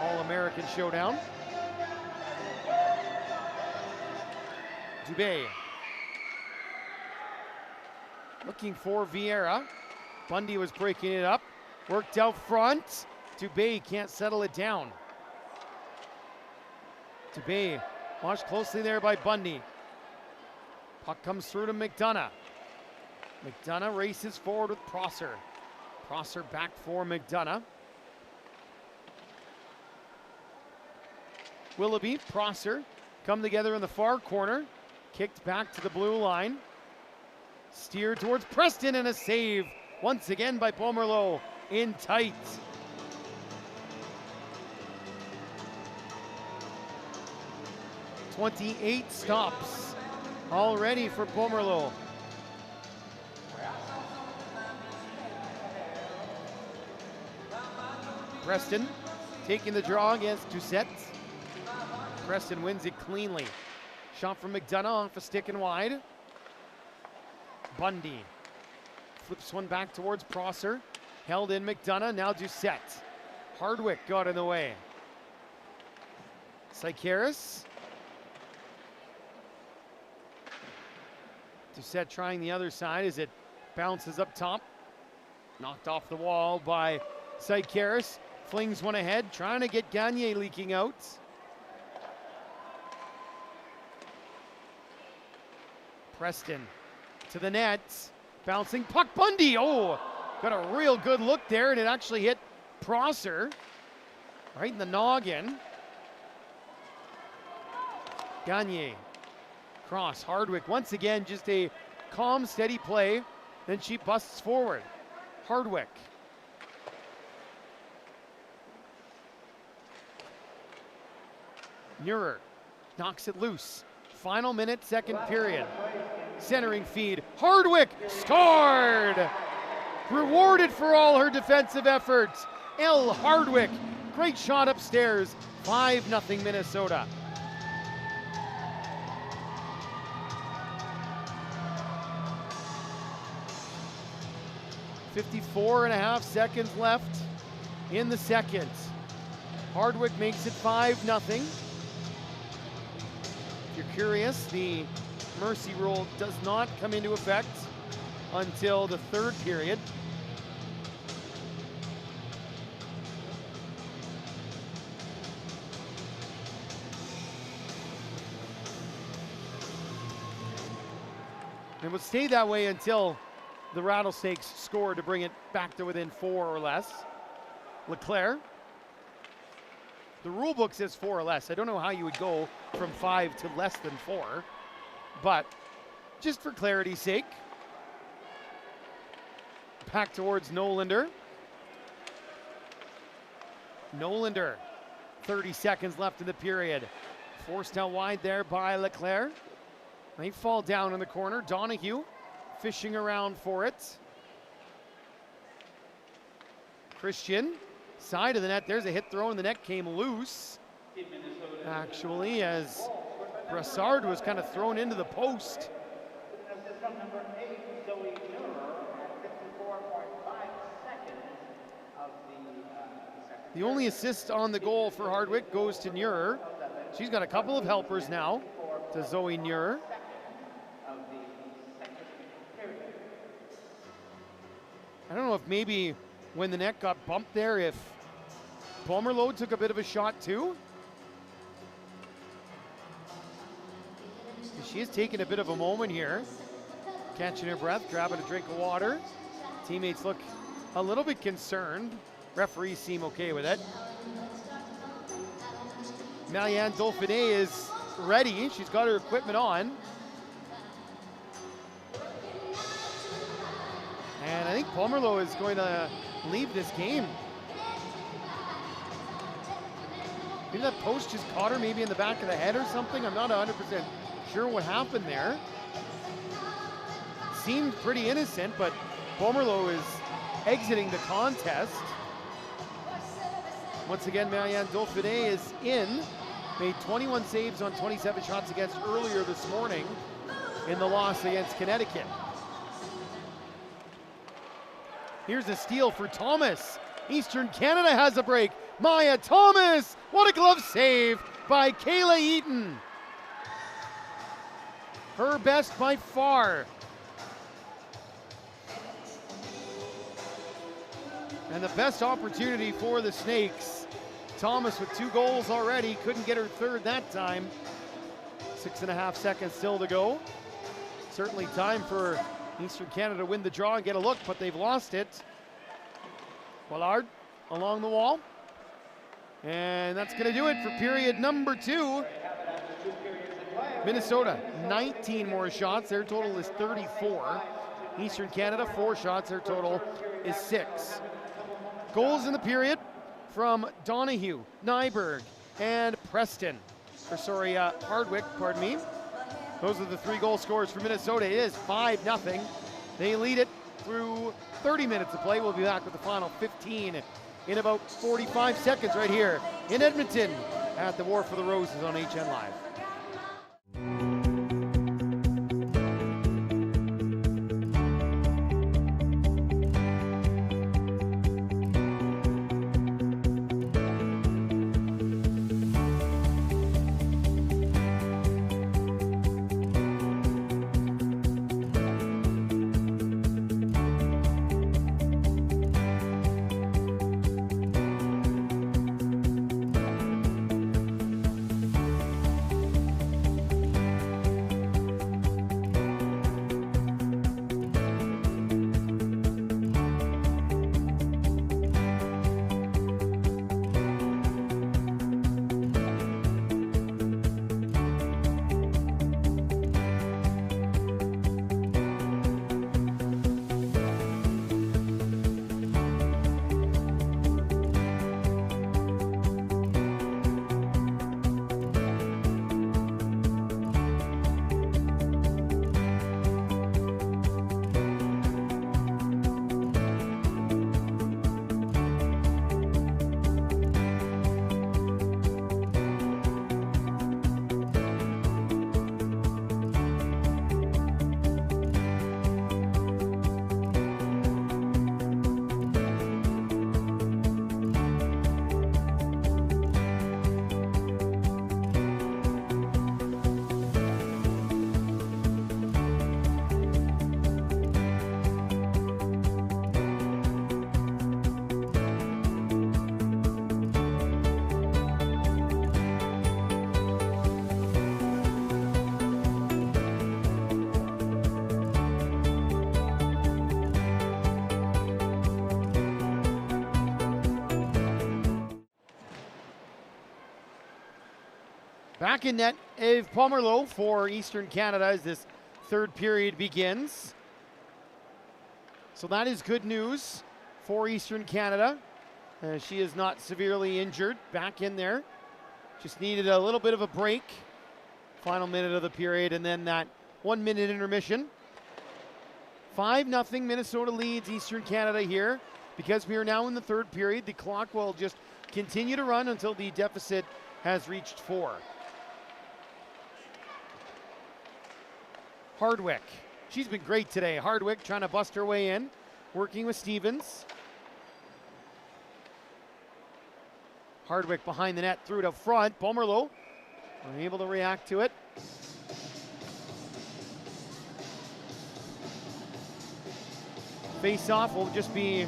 All-American showdown. Dubé. Looking for Vieira. Bundy was breaking it up. Worked out front. Dubé can't settle it down. Dubé watched closely there by Bundy. Puck comes through to McDonough. McDonough races forward with Prosser. Prosser back for McDonough. Willoughby, Prosser come together in the far corner. Kicked back to the blue line. Steered towards Preston and a save once again by Pomerleau in tight. "28 stops already for Pomerleau. Preston taking the draw against Doucette. Preston wins it cleanly. Shot from McDonough off a stick and wide. Bundy flips one back towards Prosser. Held in McDonough, now Doucette. Hardwick got in the way. Sikaris. Doucette trying the other side as it bounces up top. Knocked off the wall by Sikaris. Flings one ahead, trying to get Gagne leaking out. Preston to the net. Bouncing puck, Bundy. Oh, got a real good look there, and it actually hit Prosser right in the noggin. Gagne. Cross, Hardwick once again, just a calm, steady play. Then she busts forward. Hardwick. Neuer knocks it loose. Final minute, second period. Centering feed. Hardwick scored! Rewarded for all her defensive efforts. Elle Hardwick. Great shot upstairs. 5-0 Minnesota. "54.5 seconds left in the second. Hardwick makes it 5-0. If you're curious, the mercy rule does not come into effect until the third period. It would stay that way until the Rattlesnakes scored to bring it back to within 4 or less. Leclerc. The rule book says 4 or less. I don't know how you would go from 5 to less than 4, but just for clarity's sake. Back towards Nolander. Nolander, 30 seconds left in the period. Forced out wide there by Leclerc. They fall down in the corner. Donahue fishing around for it. Christian, side of the net. There's a hit throw and the net came loose. Actually, as Brassard was kind of thrown into the post. The only assist on the goal for Hardwick goes to Neuer. She's got a couple of helpers now to Zoe Neuer. I don't know if maybe when the net got bumped there, if Pomerleau took a bit of a shot too. She is taking a bit of a moment here. Catching her breath, grabbing a drink of water. Teammates look a little bit concerned. Referees seem okay with it. Marianne Dauphiné is ready. She's got her equipment on. And I think Pomerleau is going to leave this game. Maybe that post just caught her maybe in the back of the head or something. I'm not 100% sure what happened there. Seemed pretty innocent, but Pomerleau is exiting the contest. Once again, Marianne Dauphiné is in. Made 21 saves on 27 shots against earlier this morning in the loss against Connecticut. Here's a steal for Thomas. Eastern Canada has a break. Maya Thomas, what a glove save by Kayla Eaton. her best by far. And the best opportunity for the Snakes. Thomas with 2 goals already, couldn't get her third that time. 6.5 seconds still to go. Certainly time for Eastern Canada to win the draw and get a look, but they've lost it. Wallard along the wall. And that's going to do it for period number 2. Minnesota, 19 more shots. Their total is 34. Eastern Canada, 4 shots. Their total is 6. Goals in the period from Donahue, Nyberg, and Preston. Hardwick, pardon me. Those are the 3 goal scorers for Minnesota. It is 5-0. They lead it through 30 minutes of play. We'll be back with the final 15 in about 45 seconds right here in Edmonton at the War for the Roses on HN Live. Back in net, Eve Pomerleau for Eastern Canada as this third period begins. So that is good news for Eastern Canada. She is not severely injured. Back in there. Just needed a little bit of a break. Final minute of the period and then that 1 minute intermission. 5-0 Minnesota leads Eastern Canada here. Because we are now in the third period, the clock will just continue to run until the deficit has reached 4. Hardwick. She's been great today. Hardwick trying to bust her way in, working with Stevens. Hardwick behind the net, threw it up front. Pomerleau unable to react to it. Face off will just be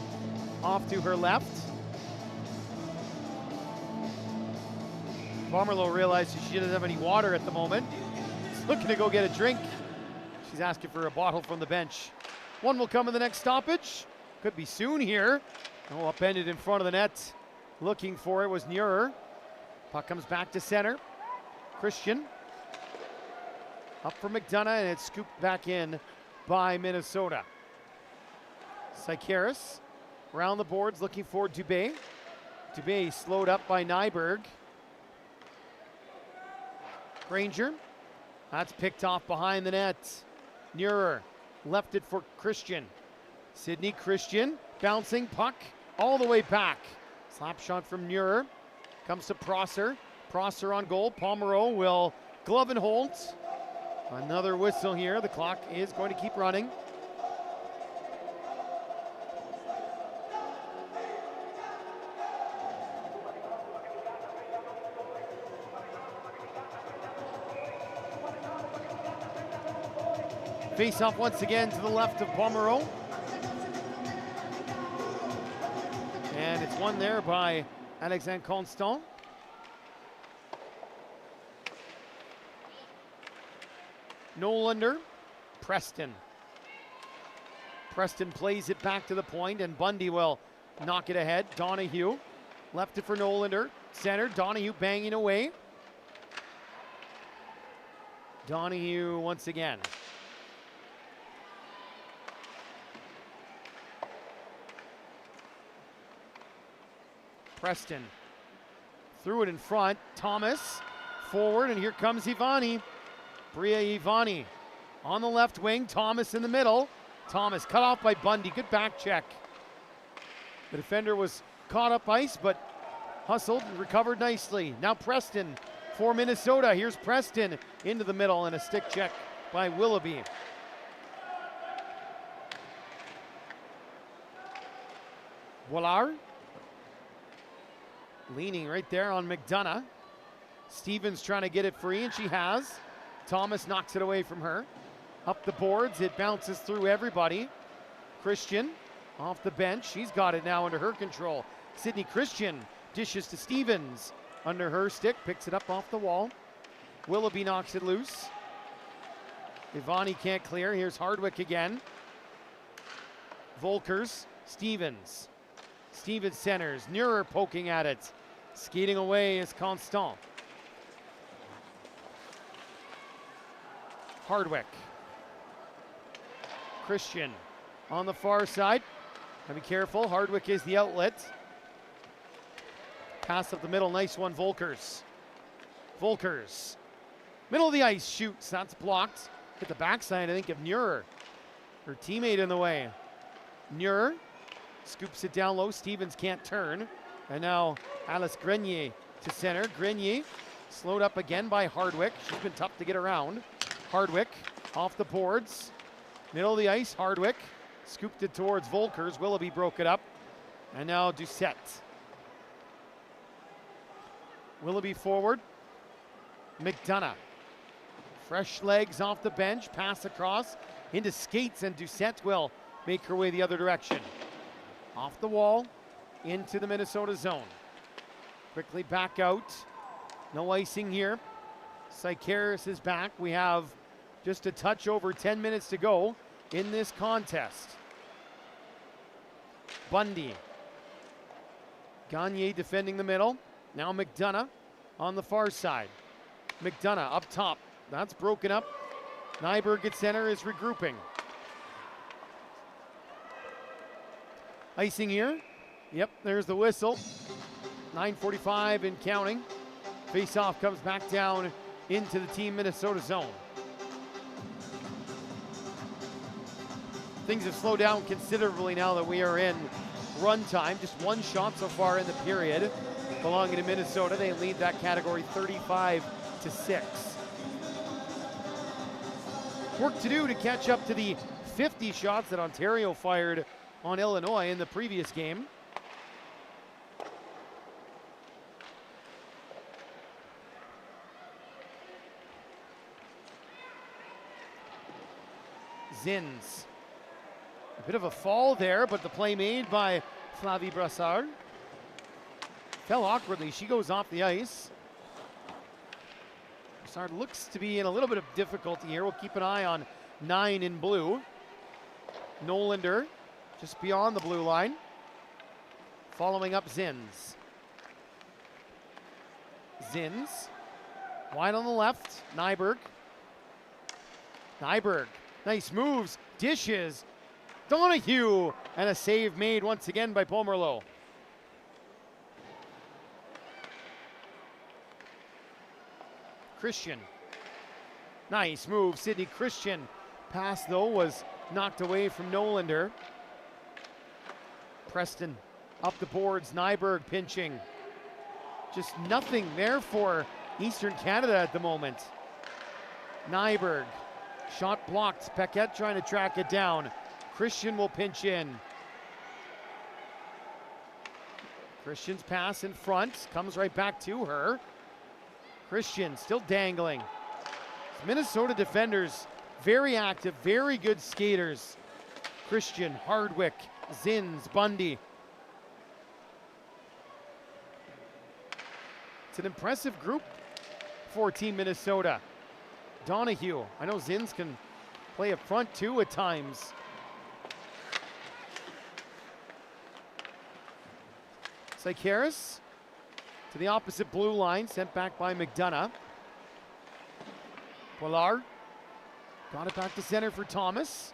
off to her left. Pomerleau realizes she doesn't have any water at the moment. She's looking to go get a drink. She's asking for a bottle from the bench. One will come in the next stoppage. Could be soon here. Oh, upended in front of the net. Looking for it was Neuer. Puck comes back to center. Christian. Up for McDonough, and it's scooped back in by Minnesota. Sikaris around the boards looking for Dubé. Dubé slowed up by Nyberg. Granger. That's picked off behind the net. Neuer left it for Christian. Sydney Christian bouncing puck all the way back. Slap shot from Neuer. Comes to Prosser. Prosser on goal. Pomerleau will glove and hold. Another whistle here. The clock is going to keep running. Face off once again to the left of Pomeroy. And it's won there by Alexandre Constant. Nolander, Preston. Preston plays it back to the point, and Bundy will knock it ahead. Donahue left it for Nolander. Center, Donahue banging away. Donahue once again. Preston threw it in front. Thomas forward, and here comes Ivani. Bria Ivani on the left wing. Thomas in the middle. Thomas cut off by Bundy. Good back check. The defender was caught up ice, but hustled and recovered nicely. Now Preston for Minnesota. Here's Preston into the middle, and a stick check by Willoughby. Willard leaning right there on McDonough. Stevens trying to get it free, and she has. Thomas knocks it away from her. Up the boards, it bounces through everybody. Christian off the bench. She's got it now under her control. Sydney Christian dishes to Stevens. Under her stick, picks it up off the wall. Willoughby knocks it loose. Ivani can't clear. Here's Hardwick again. Volkers, Stevens. Stevens centers. Neuer poking at it. Skating away is Constant. Hardwick. Christian on the far side. Gotta be careful. Hardwick is the outlet. Pass up the middle. Nice one, Volkers. Volkers. Middle of the ice shoots. That's blocked. Hit the backside, I think, of Neuer. Her teammate in the way. Neuer scoops it down low. Stevens can't turn. And now Alice Grenier to center. Grenier slowed up again by Hardwick. She's been tough to get around. Hardwick off the boards. Middle of the ice, Hardwick. Scooped it towards Volkers. Willoughby broke it up. And now Doucette. Willoughby forward. McDonough. Fresh legs off the bench. Pass across into skates, and Doucette will make her way the other direction. Off the wall, into the Minnesota zone. Quickly back out. No icing here. Sykeris is back. We have just a touch over 10 minutes to go in this contest. Bundy. Gagne defending the middle. Now McDonough on the far side. McDonough up top. That's broken up. Nyberg at center is regrouping. Icing here. Yep, there's the whistle. 9:45 and counting. Face-off comes back down into the Team Minnesota zone. Things have slowed down considerably now that we are in run time. Just one shot so far in the period belonging to Minnesota. They lead that category 35-6. Work to do to catch up to the 50 shots that Ontario fired on Illinois in the previous game. Zins. A bit of a fall there, but the play made by Flavie Brassard. Fell awkwardly. She goes off the ice. Brassard looks to be in a little bit of difficulty here. We'll keep an eye on 9 in blue. Nolander just beyond the blue line. Following up Zins. Zins. Wide on the left. Nyberg. Nyberg. Nice moves. Dishes. Donahue. And a save made once again by Pomerleau. Christian. Nice move. Sydney Christian. Pass, though, was knocked away from Nolander. Preston up the boards. Nyberg pinching. Just nothing there for Eastern Canada at the moment. Nyberg. Shot blocked. Paquette trying to track it down. Christian will pinch in. Christian's pass in front. Comes right back to her. Christian still dangling. Minnesota defenders very active, very good skaters. Christian, Hardwick, Zins, Bundy. It's an impressive group for Team Minnesota. Donahue, I know Zins can play up front too at times. Sikaris to the opposite blue line, sent back by McDonough. Pollard got it back to center for Thomas.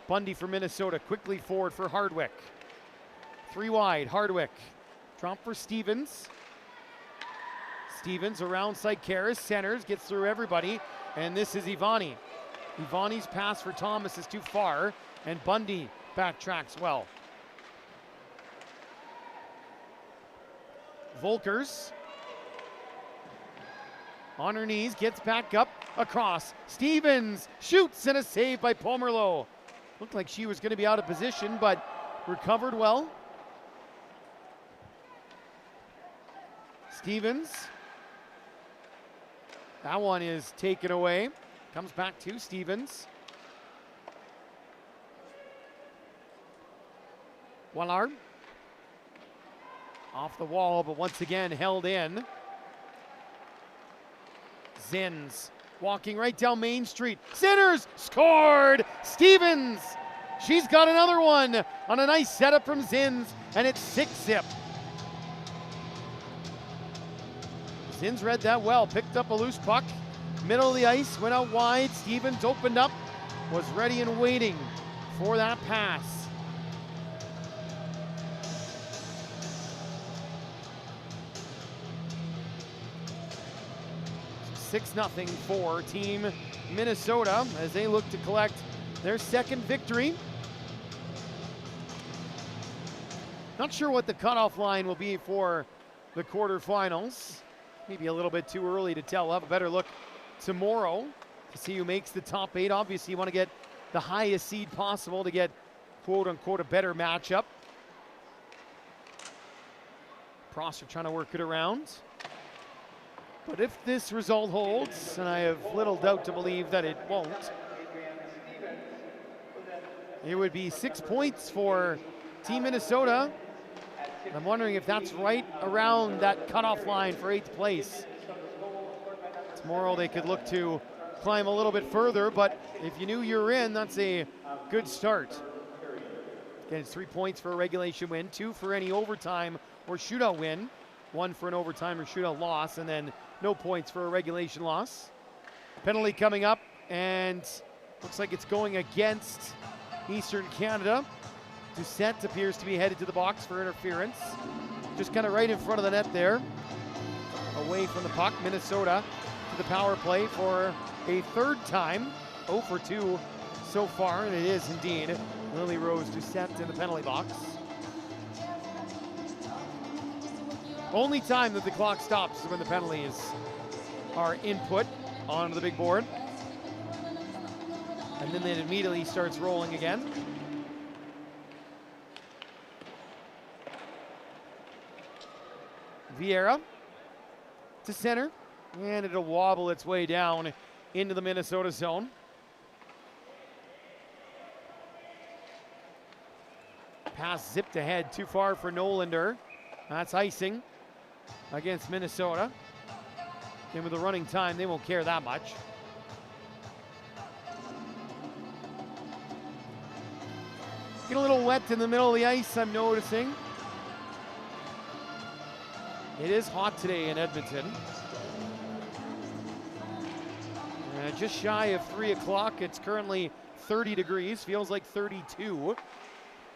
Bundy for Minnesota, quickly forward for Hardwick. 3 wide, Hardwick. Drop for Stevens. Stevens around Sikaris, centers, gets through everybody, and this is Ivani. Ivani's pass for Thomas is too far, and Bundy backtracks well. Volkers on her knees, gets back up, across. Stevens shoots, and a save by Pomerleau. Looked like she was going to be out of position, but recovered well. Stevens. That one is taken away. Comes back to Stevens. Wallard. Off the wall, but once again held in. Zins walking right down Main Street. Centers, scored! Stevens! She's got another one on a nice setup from Zins, and it's 6-zip. Zins read that well, picked up a loose puck. Middle of the ice, went out wide. Stevens opened up, was ready and waiting for that pass. So 6-0 for Team Minnesota as they look to collect their second victory. Not sure what the cutoff line will be for the quarterfinals. Maybe a little bit too early to tell. We'll have a better look tomorrow to see who makes the top 8. Obviously, you want to get the highest seed possible to get quote-unquote a better matchup. Prosser trying to work it around. But if this result holds, and I have little doubt to believe that it won't, it would be 6 points for Team Minnesota. I'm wondering if that's right around that cutoff line for 8th place. Tomorrow they could look to climb a little bit further, but if you knew you're in, that's a good start. Again, it's 3 points for a regulation win, 2 for any overtime or shootout win, 1 for an overtime or shootout loss, and then no points for a regulation loss. Penalty coming up, and looks like it's going against Eastern Canada. Doucette appears to be headed to the box for interference. Just kind of right in front of the net there. Away from the puck, Minnesota to the power play for a third time. 0 for 2 so far, and it is indeed Lily Rose Doucette in the penalty box. Only time that the clock stops is when the penalties are input onto the big board. And then it immediately starts rolling again. Vieira to center, and it'll wobble its way down into the Minnesota zone. Pass zipped ahead, too far for Nolander. That's icing against Minnesota. And with the running time, they won't care that much. Get a little wet in the middle of the ice, I'm noticing. It is hot today in Edmonton. Just shy of 3 o'clock. It's currently 30 degrees, feels like 32.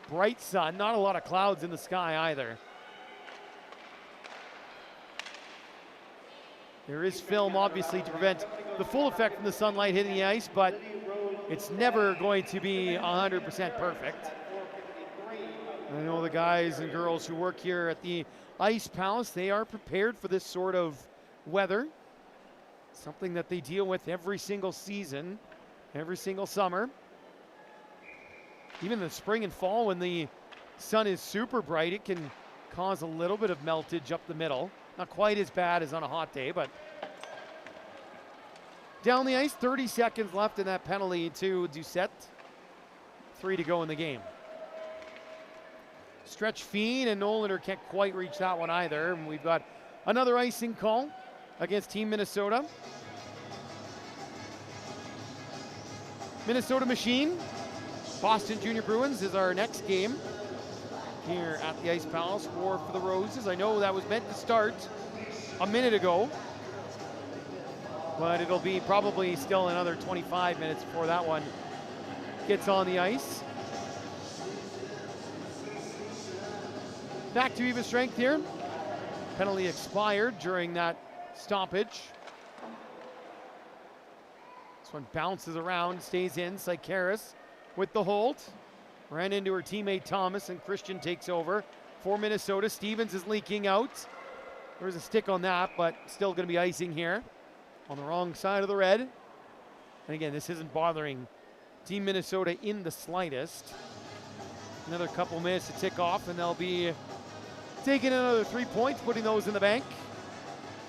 Bright sun, not a lot of clouds in the sky either. There is film, obviously, to prevent the full effect from the sunlight hitting the ice, but it's never going to be 100% perfect. I know the guys and girls who work here at the Ice Palace, they are prepared for this sort of weather. Something that they deal with every single season, every single summer. Even the spring and fall when the sun is super bright, it can cause a little bit of meltage up the middle. Not quite as bad as on a hot day, but down the ice. 30 seconds left in that penalty to Doucette. 3 to go in the game. Stretch Fiend and Nolander can't quite reach that one either. And we've got another icing call against Team Minnesota. Minnesota Machine, Boston Junior Bruins is our next game here at the Ice Palace. War for the Roses. I know that was meant to start a minute ago, but it'll be probably still another 25 minutes before that one gets on the ice. Back to even strength here. Penalty expired during that stoppage. This one bounces around, stays in. Sykeris with the hold. Ran into her teammate Thomas, and Christian takes over for Minnesota. Stevens is leaking out. There's a stick on that, but still going to be icing here on the wrong side of the red. And again, this isn't bothering Team Minnesota in the slightest. Another couple minutes to tick off, and they'll be taking another 3 points, putting those in the bank.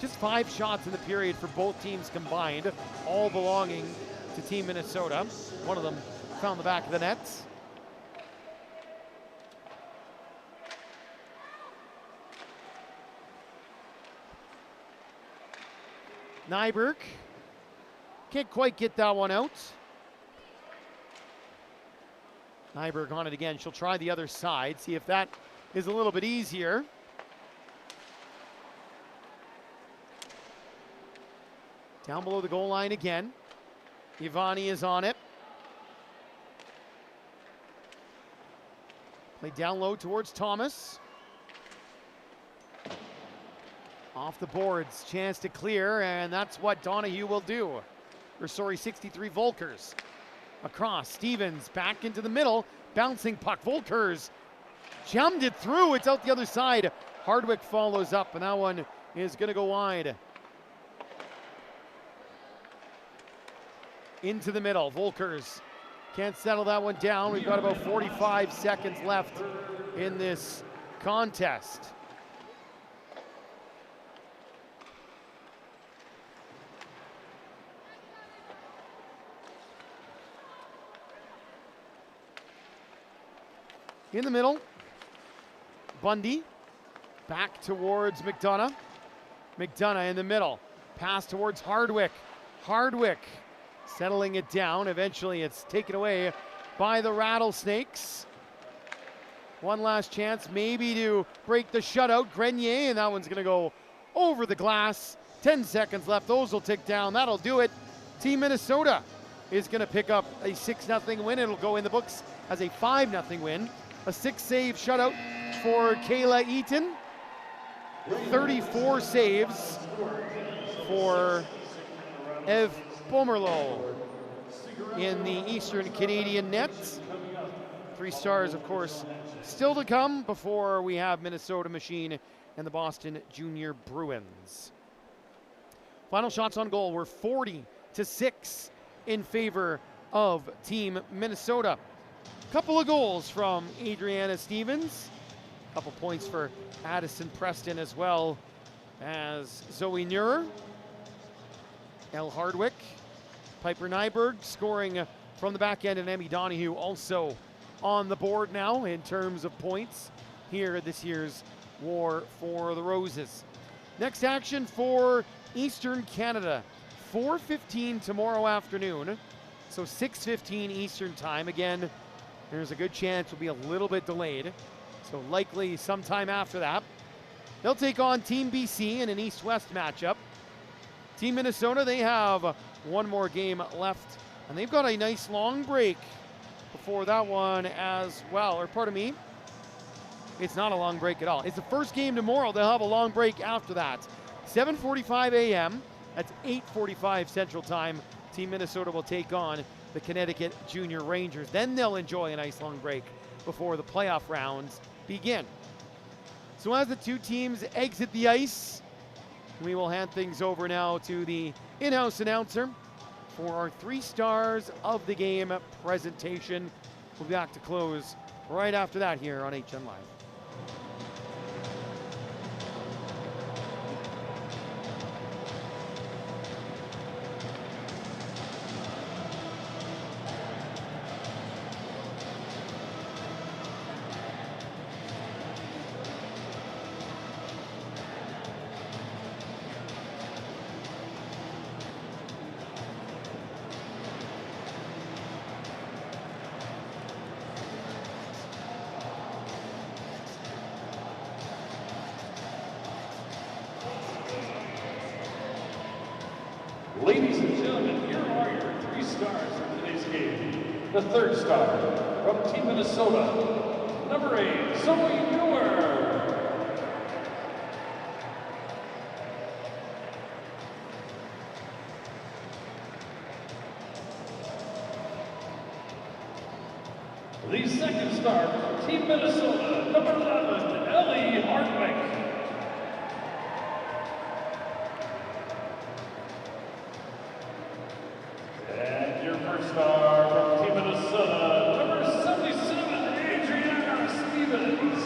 Just 5 shots in the period for both teams combined, all belonging to Team Minnesota. One of them found the back of the net. Nyberg can't quite get that one out. Nyberg on it again. She'll try the other side, see if that is a little bit easier. Down below the goal line again. Ivani is on it. Play down low towards Thomas. Off the boards, chance to clear, and that's what Donahue will do. 63 Volkers. Across, Stevens back into the middle, bouncing puck. Volkers jammed it through, it's out the other side. Hardwick follows up, and that one is gonna go wide. Into the middle, Volkers can't settle that one down. We've got about 45 seconds left in this contest. In the middle, Bundy back towards McDonough. McDonough in the middle, pass towards Hardwick. Hardwick settling it down. Eventually it's taken away by the Rattlesnakes. One last chance maybe to break the shutout. Grenier, and that one's gonna go over the glass. 10 seconds left, those will tick down. That'll do it. Team Minnesota is gonna pick up a 6-0 win. It'll go in the books as a 5-0 win. A 6-save shutout for Kayla Eaton. 34 saves for Ev Pomerleau in the Eastern Canadian net. 3 stars, of course, still to come before we have Minnesota Machine and the Boston Junior Bruins. Final shots on goal were 40-6 in favor of Team Minnesota. Couple of goals from Adriana Stevens. Couple points for Addison Preston as well as Zoe Neuer. Elle Hardwick, Piper Nyberg scoring from the back end, and Emmy Donahue also on the board now in terms of points here at this year's War for the Roses. Next action for Eastern Canada, 4:15 tomorrow afternoon, so 6:15 Eastern time. Again, there's a good chance we'll be a little bit delayed, so likely sometime after that. They'll take on Team BC in an East-West matchup. Team Minnesota, they have one more game left, and they've got a nice long break before that one as well. Or pardon me, it's not a long break at all. It's the first game tomorrow. They'll have a long break after that. 7:45 a.m. That's 8:45 Central Time. Team Minnesota will take on the Connecticut Junior Rangers. Then they'll enjoy a nice long break before the playoff rounds begin. So as the two teams exit the ice, we will hand things over now to the in-house announcer for our 3 stars of the game presentation. We'll be back to close right after that here on HN Live. stars from today's game. The third star from Team Minnesota, number 8, Zoe Newer. The second star from Team Minnesota, number 11, Ellie Hardwick. And your first star from Team Minnesota, number 77, Adriana Stevens.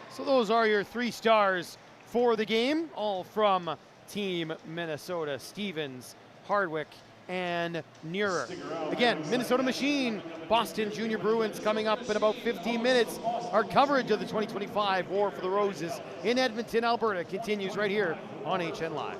So those are your 3 stars for the game, all from Team Minnesota. Stevens, Hardwick, and Neuer. Again, Minnesota Machine, Boston Junior Bruins coming up in about 15 minutes. Our coverage of the 2025 War for the Roses in Edmonton, Alberta continues right here on HN Live.